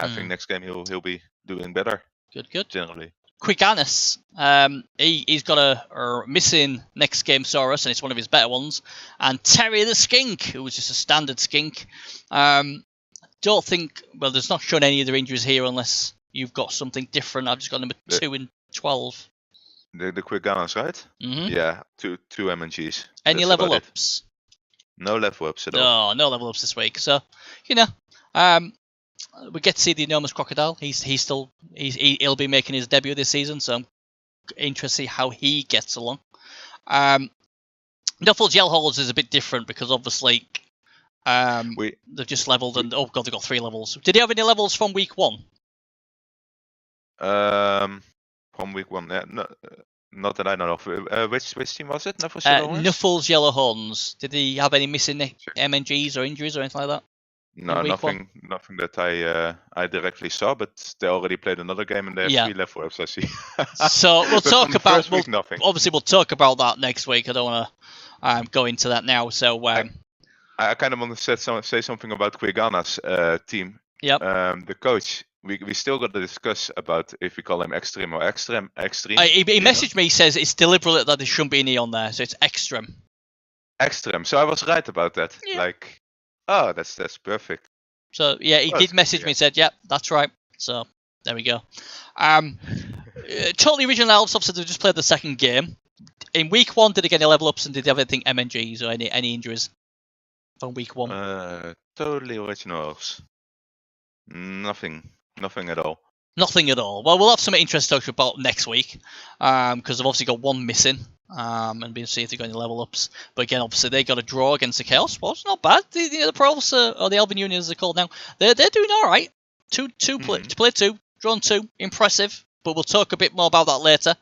think next game he'll be doing better. Good. Generally. Quiganis, he's got a missing next game Saurus, and it's one of his better ones. And Terry the Skink, who was just a standard skink. Don't think. Well, there's not shown any other injuries here unless you've got something different. I've just got number 2 and 12. The Quiganis, right? Mm-hmm. Yeah, two MNGs. Any level ups? No level ups at all. No level ups this week. So, we get to see the enormous crocodile. He'll be making his debut this season, so I'm interested to see how he gets along. Nuffle's Yell Holes is a bit different because obviously they've just leveled and they've got 3 levels. Did he have any levels from week 1? From week 1, not that I know of. Which team was it? Nuffle's Yellow Horns. Did he have any missing MNGs or injuries or anything like that? No, nothing that I directly saw, but they already played another game and they have 3 level ups, I see. So we'll talk about obviously we'll talk about that next week. I don't want to go into that now. So I kind of want to say something about Quiganas team. Yep. The coach. We still got to discuss about if we call him extreme or extreme. He messaged me. He says it's deliberate that there shouldn't be an E on there, so it's extreme. Extreme. So I was right about that. Yeah. That's perfect. So he did message me and said, "Yep, that's right." So there we go. Totally Original Elves obviously they just played the second game. In week 1, did they get any level ups and did they have anything MNGs or any injuries from week 1? Totally Original Elves. Nothing at all. Nothing at all. Well, we'll have some interest to talk about next week because they've obviously got 1 missing and we'll see if they've got any level ups. But again, obviously they got a draw against the Chaos. Well, it's not bad. The Pros or the Elven Union as they're called now, they're doing all right. To play 2, drawn 2, impressive. But we'll talk a bit more about that later.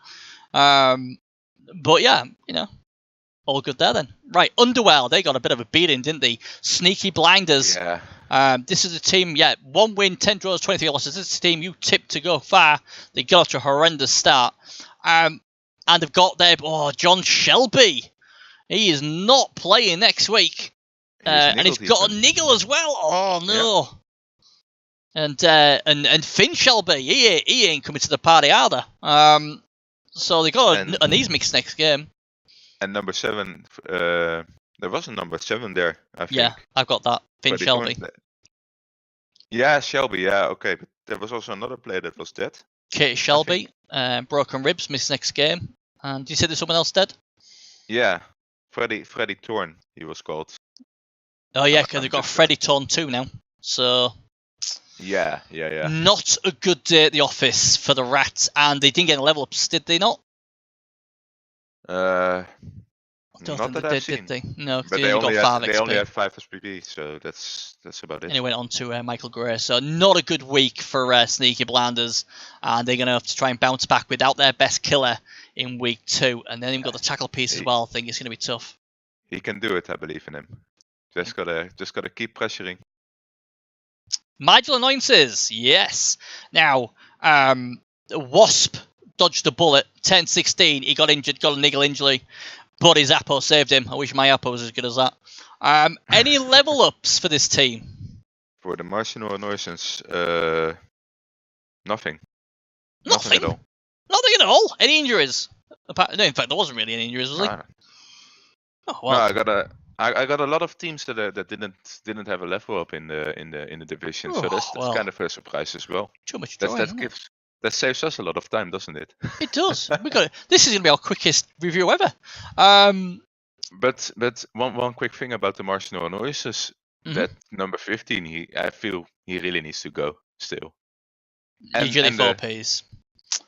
But yeah, all good there then. Right, Underworld, they got a bit of a beating, didn't they? Sneaky Blinders. Yeah. This is a team, 1 win, 10 draws, 23 losses. This is a team you tipped to go far. They got off to a horrendous start. And they've got their, John Shelby. He is not playing next week. And he's got a niggle as well. Oh no! Yeah. And Finn Shelby, he ain't coming to the party either. So they got a knees mix next game. And number 7, there was a number 7 there. I think. Yeah, I've got that. Finn Shelby. Yeah, Shelby. Yeah, okay, but there was also another player that was dead. Kate Shelby, broken ribs, missed next game. And you said there's someone else dead? Yeah, Freddie Thorne, he was called. Oh yeah, because they've got Freddie Thorne too now. So yeah. Not a good day at the office for the Rats, and they didn't get any level ups, did they not? I don't think they did they? No, but they only had 5 SPB, so that's about it. And he went on to Michael Gray, so not a good week for Sneaky Blinders, and they're going to have to try and bounce back without their best killer in week 2, and then they've got the tackle piece as well. I think it's going to be tough. He can do it, I believe in him. Just gotta keep pressuring. Marginal annoyances, yes. Now, Wasp dodged a bullet, 10-16. He got injured, got a niggle injury, but his Apo saved him. I wish my Apo was as good as that. Any level ups for this team? For the marginal annoyances, nothing. Nothing at all. Nothing at all. Any injuries? No, in fact, there wasn't really any injuries, was there? Oh well. No, I got a lot of teams that didn't have a level up in the division, so that's kind of a surprise as well. Too much joy, that saves us a lot of time, doesn't it? It does. This is gonna be our quickest review ever. But one quick thing about the marginal annoyances, that number 15, I feel he really needs to go still. Usually 4Ps.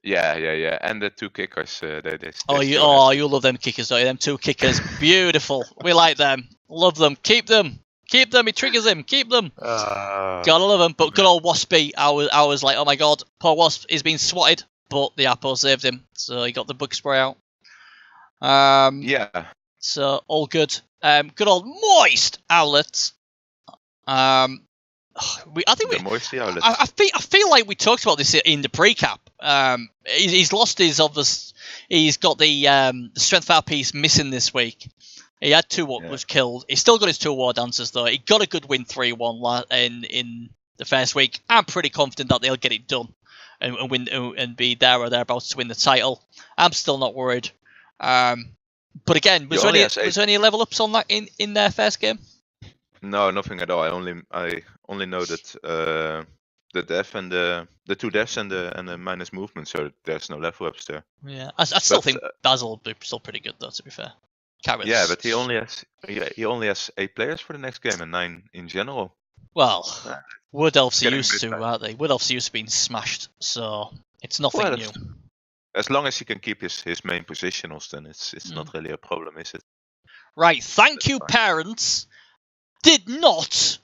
Yeah, and the 2 kickers. You love them kickers, don't you? Them 2 kickers, beautiful. We like them, love them. Keep them. It triggers him. Keep them. Gotta love them. But good old Waspy, I was like, oh my god, poor Wasp is being swatted, but the Apo saved him, so he got the bug spray out. Yeah. So all good. Good old Moist Owlet. I feel like we talked about this in the pre-cap. He's lost his obvious. He's got the strength fire piece missing this week. He had 2 was killed. He's still got his 2 war dancers though. He got a good win 3-1 in the first week. I'm pretty confident that they'll get it done and win and be there or thereabouts to win the title. I'm still not worried. But again, was there any level ups on that in their first game? No, nothing at all. I only know that the death and the 2 deaths and the minus movement, so there's no level ups there. Yeah, I still think Basil will be still pretty good though. To be fair, Carrots. Yeah, but he only has 8 players for the next game and 9 in general. Well, Wood Elves are used to, aren't they? Wood Elves are used to being smashed, so it's nothing new. As long as he can keep his main positionals, then it's not really a problem, is it? Right, thank you, parents. Did not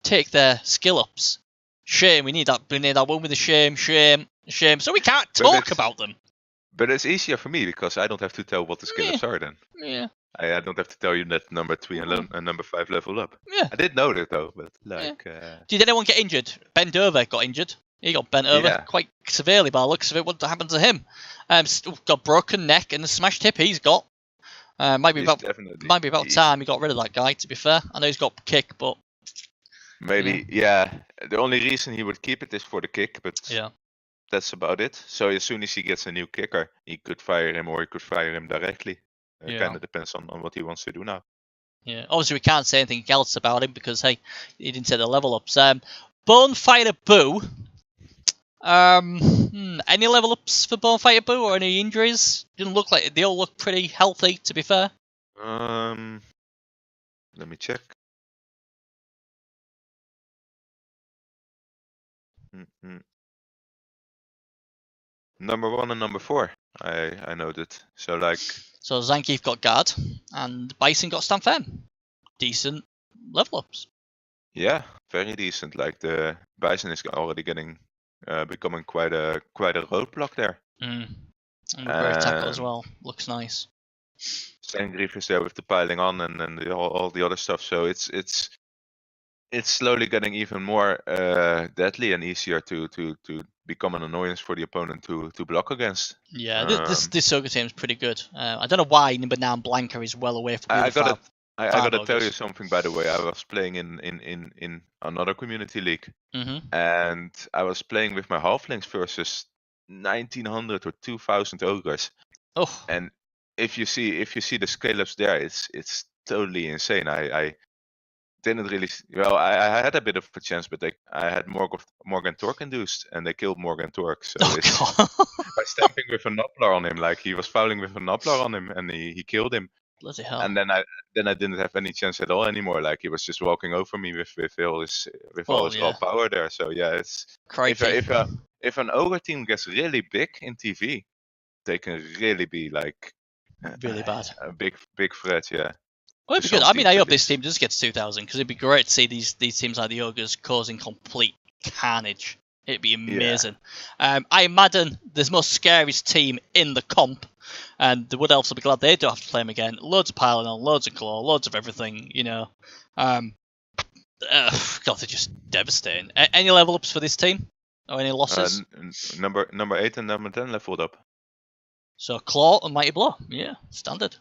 take their skill ups. Shame, we need that one with the shame. So we can't talk about them. But it's easier for me because I don't have to tell what the skill ups are then. Yeah. I don't have to tell you that number 3 and number 5 level up. Yeah. I did know that though, but Did anyone get injured? Ben Dover got injured. He got bent over quite severely by the looks of it. What happened to him? Got broken neck and a smashed hip. He's got. Might be about time he got rid of that guy. To be fair, I know he's got kick, but maybe the only reason he would keep it is for the kick, but that's about it. So as soon as he gets a new kicker, he could fire him or he could fire him directly. It kind of depends on what he wants to do now. Yeah, obviously we can't say anything else about him because he didn't say the level ups. Bonefighter Boo. Any level ups for Bonefighter Boo or any injuries? Didn't look like they all look pretty healthy, to be fair. Let me check. Number 1 and number 4, I noted. So Zangief got guard and Bison got stand firm. Decent level ups. Yeah, very decent. Like the Bison is already becoming quite a roadblock there. And great tackle as well. Looks nice. Zangief is there with the piling on and all the other stuff. So it's slowly getting even more deadly and easier to become an annoyance for the opponent to block against. Yeah, this Ogre team is pretty good. I don't know why number 9 Blanca is well away from the other I gotta tell you something, by the way. I was playing in another community league, and I was playing with my halflings versus 1900 or 2000 ogres. Oh, and if you see the scale ups there, it's totally insane. I didn't really. Well, I had a bit of a chance, but I had Morgan Torque induced, and they killed Morgan Torque. So by stamping with a Noppler on him, like he was fouling with a Noppler on him, and he killed him. Bloody hell! And then I didn't have any chance at all anymore. Like he was just walking over me with all his raw power there. So yeah, it's crazy. If an ogre team gets really big in TV, they can really be like really bad. A big threat, yeah. Well, it'd be good. I mean, I hope this team does get to 2000 because it'd be great to see these teams like the Ogres causing complete carnage. It'd be amazing. Yeah. I imagine the most scariest team in the comp, and the Wood Elves will be glad they don't have to play them again. Loads of piling on, loads of claw, loads of everything, you know. God, they're just devastating. Any level ups for this team? Or any losses? Number 8 and number 10 leveled up. So Claw and Mighty Blow, yeah, standard.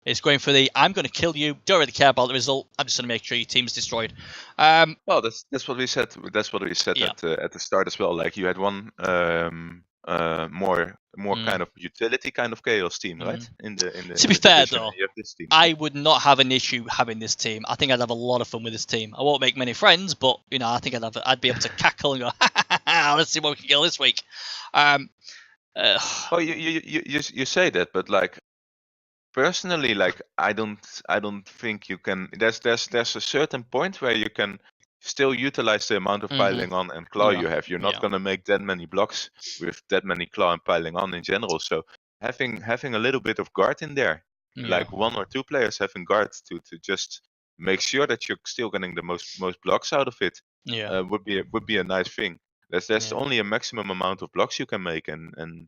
It's going for the I'm going to kill you. Don't really care about the result. I'm just going to make sure your team's destroyed. Well, that's what we said. That's what we said at the start as well. Like you had one more kind of utility kind of chaos team, right? In the to be fair though, I would not have an issue having this team. I think I'd have a lot of fun with this team. I won't make many friends, but you know, I think I'd be able to cackle and go, let's see what we can kill this week. Well, you say that, but like personally, like I don't think you can. There's a certain point where you can still utilize the amount of piling on and claw you have. You're not gonna make that many blocks with that many claw and piling on in general. So having a little bit of guard in there, like 1 or 2 players having guard to just make sure that you're still getting the most blocks out of it, would be a nice thing. There's only a maximum amount of blocks you can make, and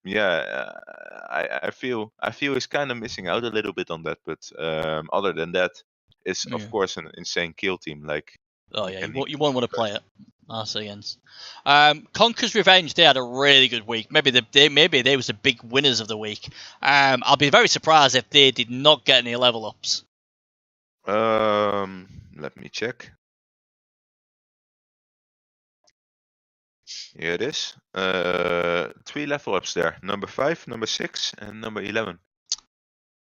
I feel it's kind of missing out a little bit on that. But other than that, it's of course an insane kill team. Like you won't want to play it. RCNs. Conquer's Revenge, they had a really good week. Maybe they was the big winners of the week. I'll be very surprised if they did not get any level ups. Let me check. Here it is. 3 level ups there. Number 5, number 6, and number 11.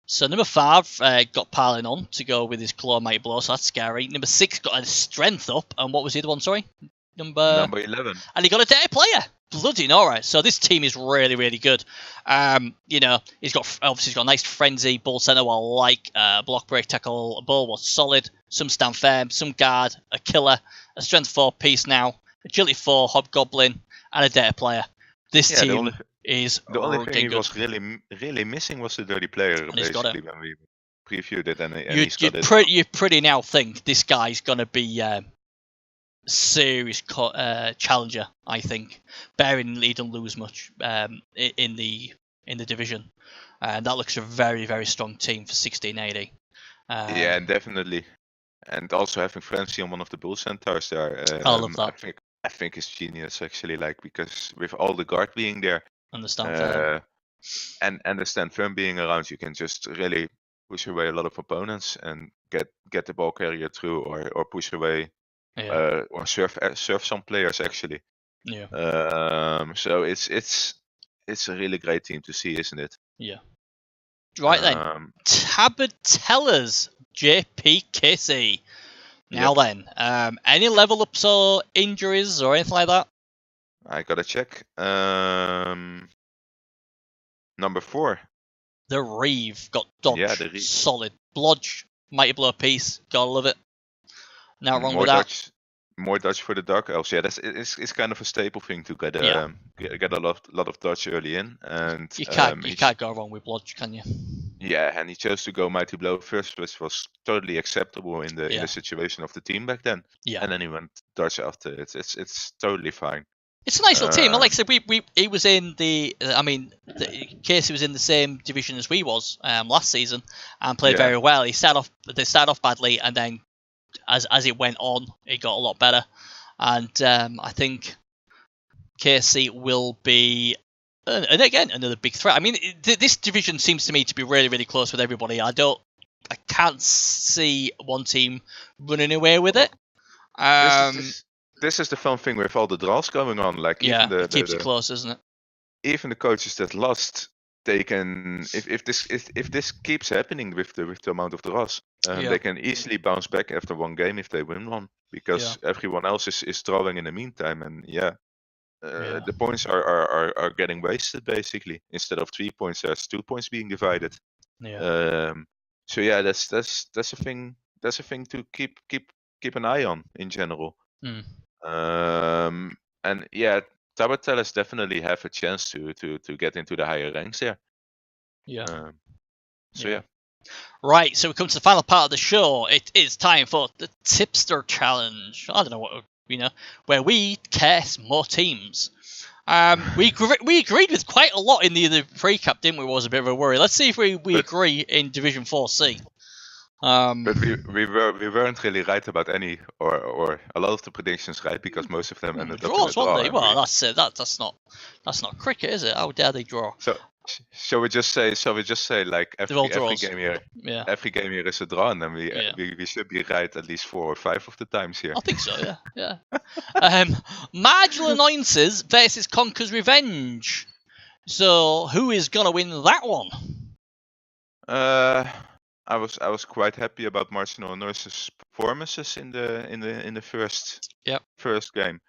So number 5 got piling on to go with his claw mighty blow, so that's scary. Number 6 got a strength up, and what was the other one? Sorry, number 11. And he got a dare player. Bloody alright. So this team is really, really good. You know, he's got a nice frenzy, ball center, block break tackle. A ball was solid. Some stand firm, some guard, a killer, a strength 4 piece now. Agility 4, Hobgoblin, and a data player. This team is the only thing he was really missing was the dirty player. And basically, when we previewed it, and he's got it. You pretty now think this guy's gonna be serious challenger. I think, bearing he don't lose much in the division, and that looks a very, very strong team for 1680. Yeah, definitely. And also having Frenzy on one of the bull centaurs there. I love that. I think it's genius actually, like because with all the guard being there, and the stand firm, and the stand firm being around, you can just really push away a lot of opponents and get the ball carrier through, or push away, or serve some players actually. Yeah. So it's a really great team to see, isn't it? Yeah. Right then, Tabatellas, JP Casey. Now then, any level ups or injuries or anything like that? I gotta check. Number 4. The Reeve got dodge. Yeah, the Reeve. Solid. Blodge, mighty blow piece. Gotta love it. Now wrong with that. More dodge for the Dark Elves. Yeah, it's kind of a staple thing to get a lot of dodge early in, and you can't go wrong with Blodge, can you? Yeah, and he chose to go mighty blow first, which was totally acceptable in the situation of the team back then. Yeah, and then he went dodge after it. It's totally fine. It's a nice little team. Like I said, he was in Casey was in the same division as we was last season and played very well. They started off badly, and then as it went on, it got a lot better. And I think KC will be, and again, another big threat. I mean, this division seems to me to be really, really close with everybody. I can't see one team running away with it. This is the fun thing with all the draws going on. Like even it keeps it close, isn't it? Even the coaches that lost, they can if this keeps happening with the amount of draws, they can easily bounce back after one game if they win one, because everyone else is drawing in the meantime, and the points are getting wasted basically. Instead of 3 points, there's 2 points being divided. So yeah, that's a thing. That's a thing to keep an eye on in general. And yeah, Tabartellers definitely have a chance to get into the higher ranks there. Right, so we come to the final part of the show. It is time for the Tipster Challenge. I don't know what, where we curse more teams. We agreed with quite a lot in the pre-cap, didn't we? Was a bit of a worry. Let's see if we agree in Division 4C. But we weren't really right about any or a lot of the predictions, right? Because most of them ended up in a draw. Well, that's it. That's not cricket, is it? How dare they draw? So shall we just say like every game here, every game here is a draw, and then we should be right at least 4 or 5 of the times here. I think so. Yeah. Marginal Annoyances versus Conker's Revenge. So who is gonna win that one? I was quite happy about Marginal Annoyances' performances in the first game.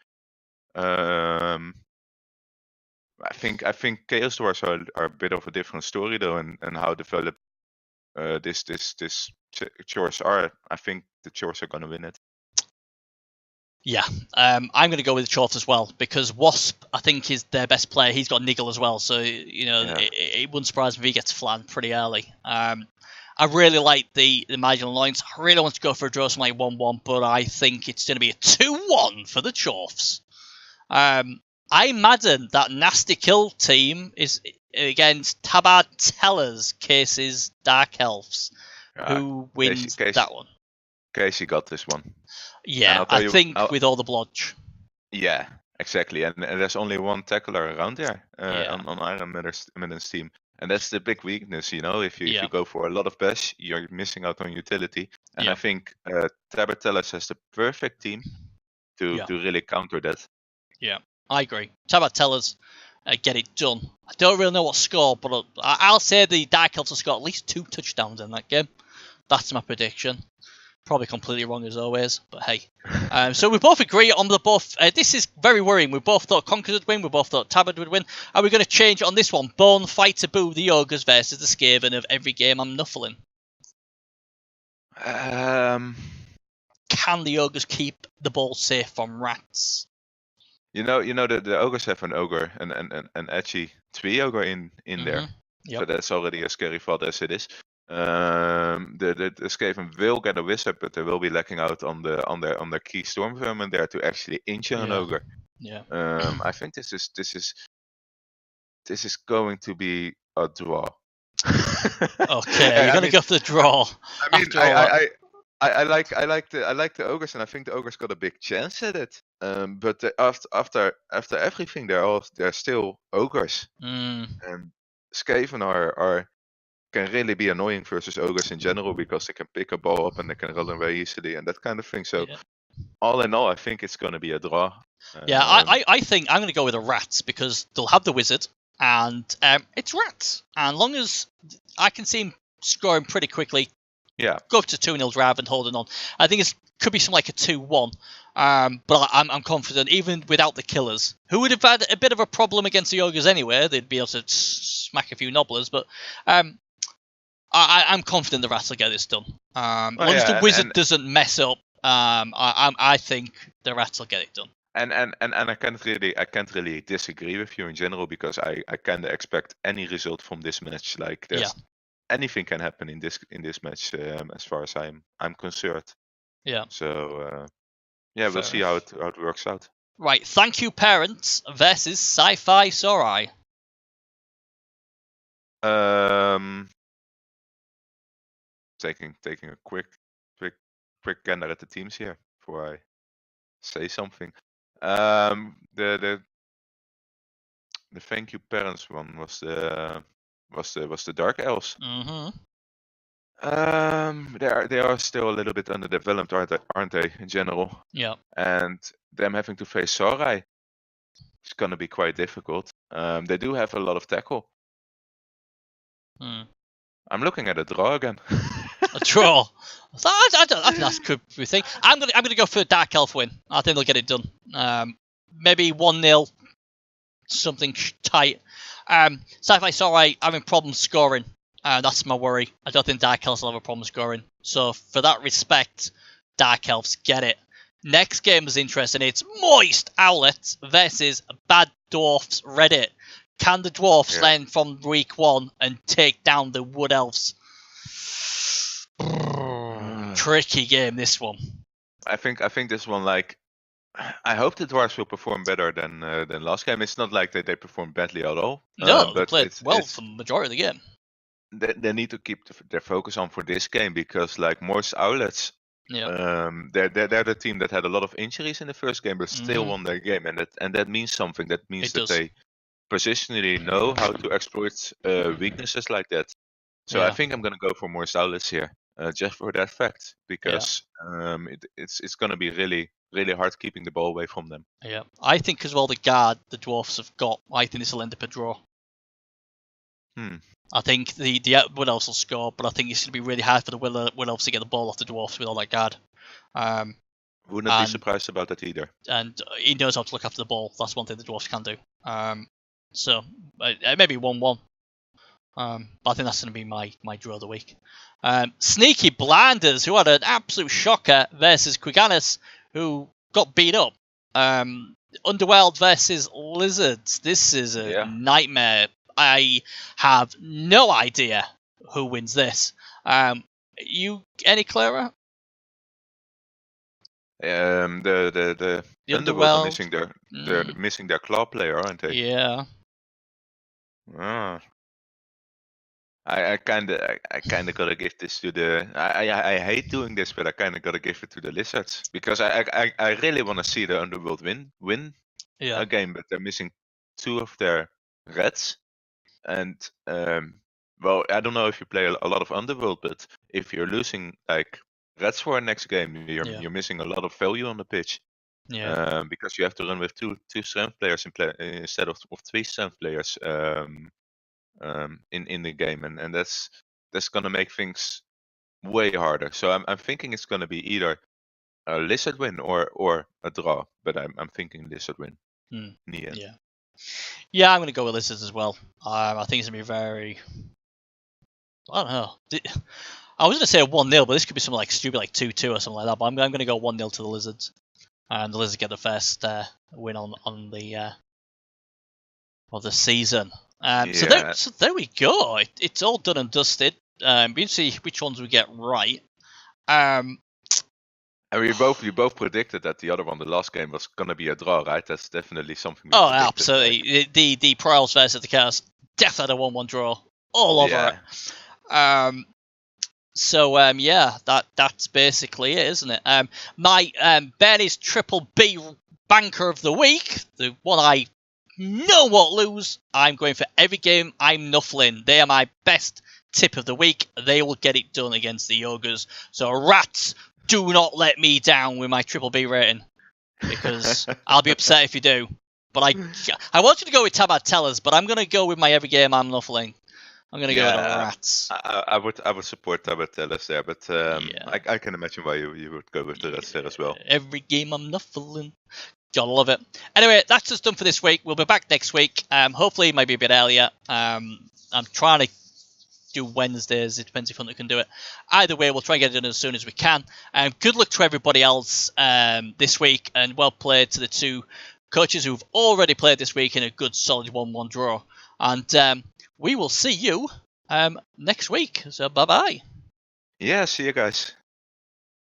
I think Chaos Wars are a bit of a different story though, and how developed this Chores are. I think the Chores are gonna win it. Yeah, I'm going to go with the Chores as well, because Wasp, I think, is their best player. He's got Niggle as well, so it wouldn't surprise me if he gets flattened pretty early. I really like the Marginal Annoyance. I really want to go for a draw, something like 1-1, but I think it's going to be a 2-1 for the Chorfs. I imagine that Nasty Kill team is against Tabartellers, Case's Dark Elves. Who wins that one? Casey got this one. Yeah, I think with all the blodge. Yeah, exactly. And there's only one tackler around there on Iron Maiden's team. And that's the big weakness, If you go for a lot of bash, you're missing out on utility. And I think Tabartellers has the perfect team to really counter that. Yeah, I agree. Tabartellers get it done. I don't really know what score, but I'll say the Dark Elves will score at least 2 touchdowns in that game. That's my prediction. Probably completely wrong as always, but hey. So we both agree on the both. This is very worrying. We both thought Conquerors would win. We both thought Tabard would win. Are we going to change on this one? Bone Fighter Boo, the Ogres versus the Skaven of every game I'm nuffling. Can the Ogres keep the ball safe from rats? The Ogres have an Ogre and an edgy 3 Ogre in there. Yep. So that's already a scary thought as it is. The Skaven will get a Wizard, but they will be lacking out on their key Storm Vermin there to actually injure an Ogre. Yeah. I think this is going to be a draw. Okay, you're gonna go for the draw. I mean, I like the Ogres, and I think the Ogres got a big chance at it. But after everything, they're still Ogres. And Skaven can really be annoying versus Ogres in general, because they can pick a ball up and they can run away easily and that kind of thing. So all in all, I think it's going to be a draw. I think I'm going to go with the Rats, because they'll have the Wizard, and it's Rats. And long as I can see him scoring pretty quickly, go up to 2-0 rather than holding on. I think it could be something like a 2-1. But I'm confident, even without the killers, who would have had a bit of a problem against the Ogres anyway. They'd be able to smack a few nobblers, but I'm confident the Rats will get this done. As long as the Wizard doesn't mess up, I think the Rats will get it done. And I can't really disagree with you in general, because I kind of expect any result from this match. Like anything can happen in this match, as far as I'm concerned. Yeah. So we'll see how it works out. Right. Thank you, Parents versus Sci-Fi Sorai. Taking a quick gander at the teams here before I say something. The the Thank You Parents one was the Dark Elves. Mm-hmm. They are still a little bit underdeveloped, aren't they, in general? Yeah. And them having to face Sarai, it's gonna be quite difficult. They do have a lot of tackle. I'm looking at a draw again. A draw. So I think that's a good thing. I'm gonna go for a Dark Elf win. I think they'll get it done. Maybe 1-0, something tight. Sci-Fi Sarai having problems scoring. That's my worry. I don't think Dark Elves will have a problem scoring. So for that respect, Dark Elves get it. Next game is interesting. It's Moist Owlet versus Bad Dwarfs Reddit. Can the Dwarfs learn from week 1 and take down the Wood Elves? Tricky game, this one. I think this one, like, I hope the Dwarves will perform better than last game. It's not like they performed badly at all. No, they played well for the majority of the game. They need to keep their focus on for this game because, like, Moist Owlets, they're the team that had a lot of injuries in the first game, but still won their game, and that means something. That means that they positionally know how to exploit weaknesses like that. So I think I'm gonna go for Moist Owlets here, just for that fact, because it's gonna be really, really hard keeping the ball away from them. Yeah, I think as well the guard the Dwarfs have got, I think this will end up a draw. I think the Wood Elves will score, but I think it's going to be really hard for the Wood Elves to get the ball off the Dwarfs with all that guard. Wouldn't be surprised about that either. And he knows how to look after the ball. That's one thing the Dwarfs can do. So maybe 1-1. But I think that's going to be my draw of the week. Sneaky Blinders, who had an absolute shocker, versus Quiganis, who got beat up. Underworld versus Lizards. This is a nightmare. I have no idea who wins this. You any clearer? The Underworld are missing they're missing their claw player, aren't they? Yeah. I kinda gotta give this to the. I hate doing this, but I kinda gotta give it to the Lizards because I really want to see the Underworld win a game, but they're missing 2 of their reds, and well, I don't know if you play a lot of Underworld, but if you're losing like reds for a next game, you're missing a lot of value on the pitch. Because you have to run with two strength players instead of 3 strength players. In the game, and that's gonna make things way harder. So I'm thinking it's gonna be either a Lizard win or a draw, but I'm thinking Lizard win. In the end. Yeah, I'm gonna go with Lizards as well. I think it's gonna be very. I don't know. I was gonna say a 1-0, but this could be something like stupid, like 2-2 or something like that. But I'm gonna go 1-0 to the Lizards, and the Lizards get the first win on the season. So there we go. It's all done and dusted. We'll see which ones we get right. And we both predicted that the other one, the last game, was gonna be a draw, right? That's definitely something. Absolutely. Right? The Proyals versus the Chaos definitely had a 1-1 draw all over it. That's basically it, isn't it? My Bernie's Triple B Banker of the Week, the one I no won't lose. I'm going for every game I'm nuffling. They are my best tip of the week. They will get it done against the Ogres. So rats, do not let me down with my Triple B rating, because I'll be upset if you do. But I want you to go with Tabard Tellers, but I'm going to go with my every game I'm nuffling. I'm going to go with the rats. I would support Tabard Tellers there, but I can imagine why you would go with the rats there as well. Every game I'm nuffling. Gotta love it. Anyway, that's just done for this week. We'll be back next week. Hopefully, it might be a bit earlier. I'm trying to do Wednesdays. It depends if we can do it. Either way, we'll try and get it done as soon as we can. Good luck to everybody else this week, and well played to the 2 coaches who've already played this week in a good, solid 1-1 draw. And we will see you next week. So, bye-bye. Yeah, see you guys.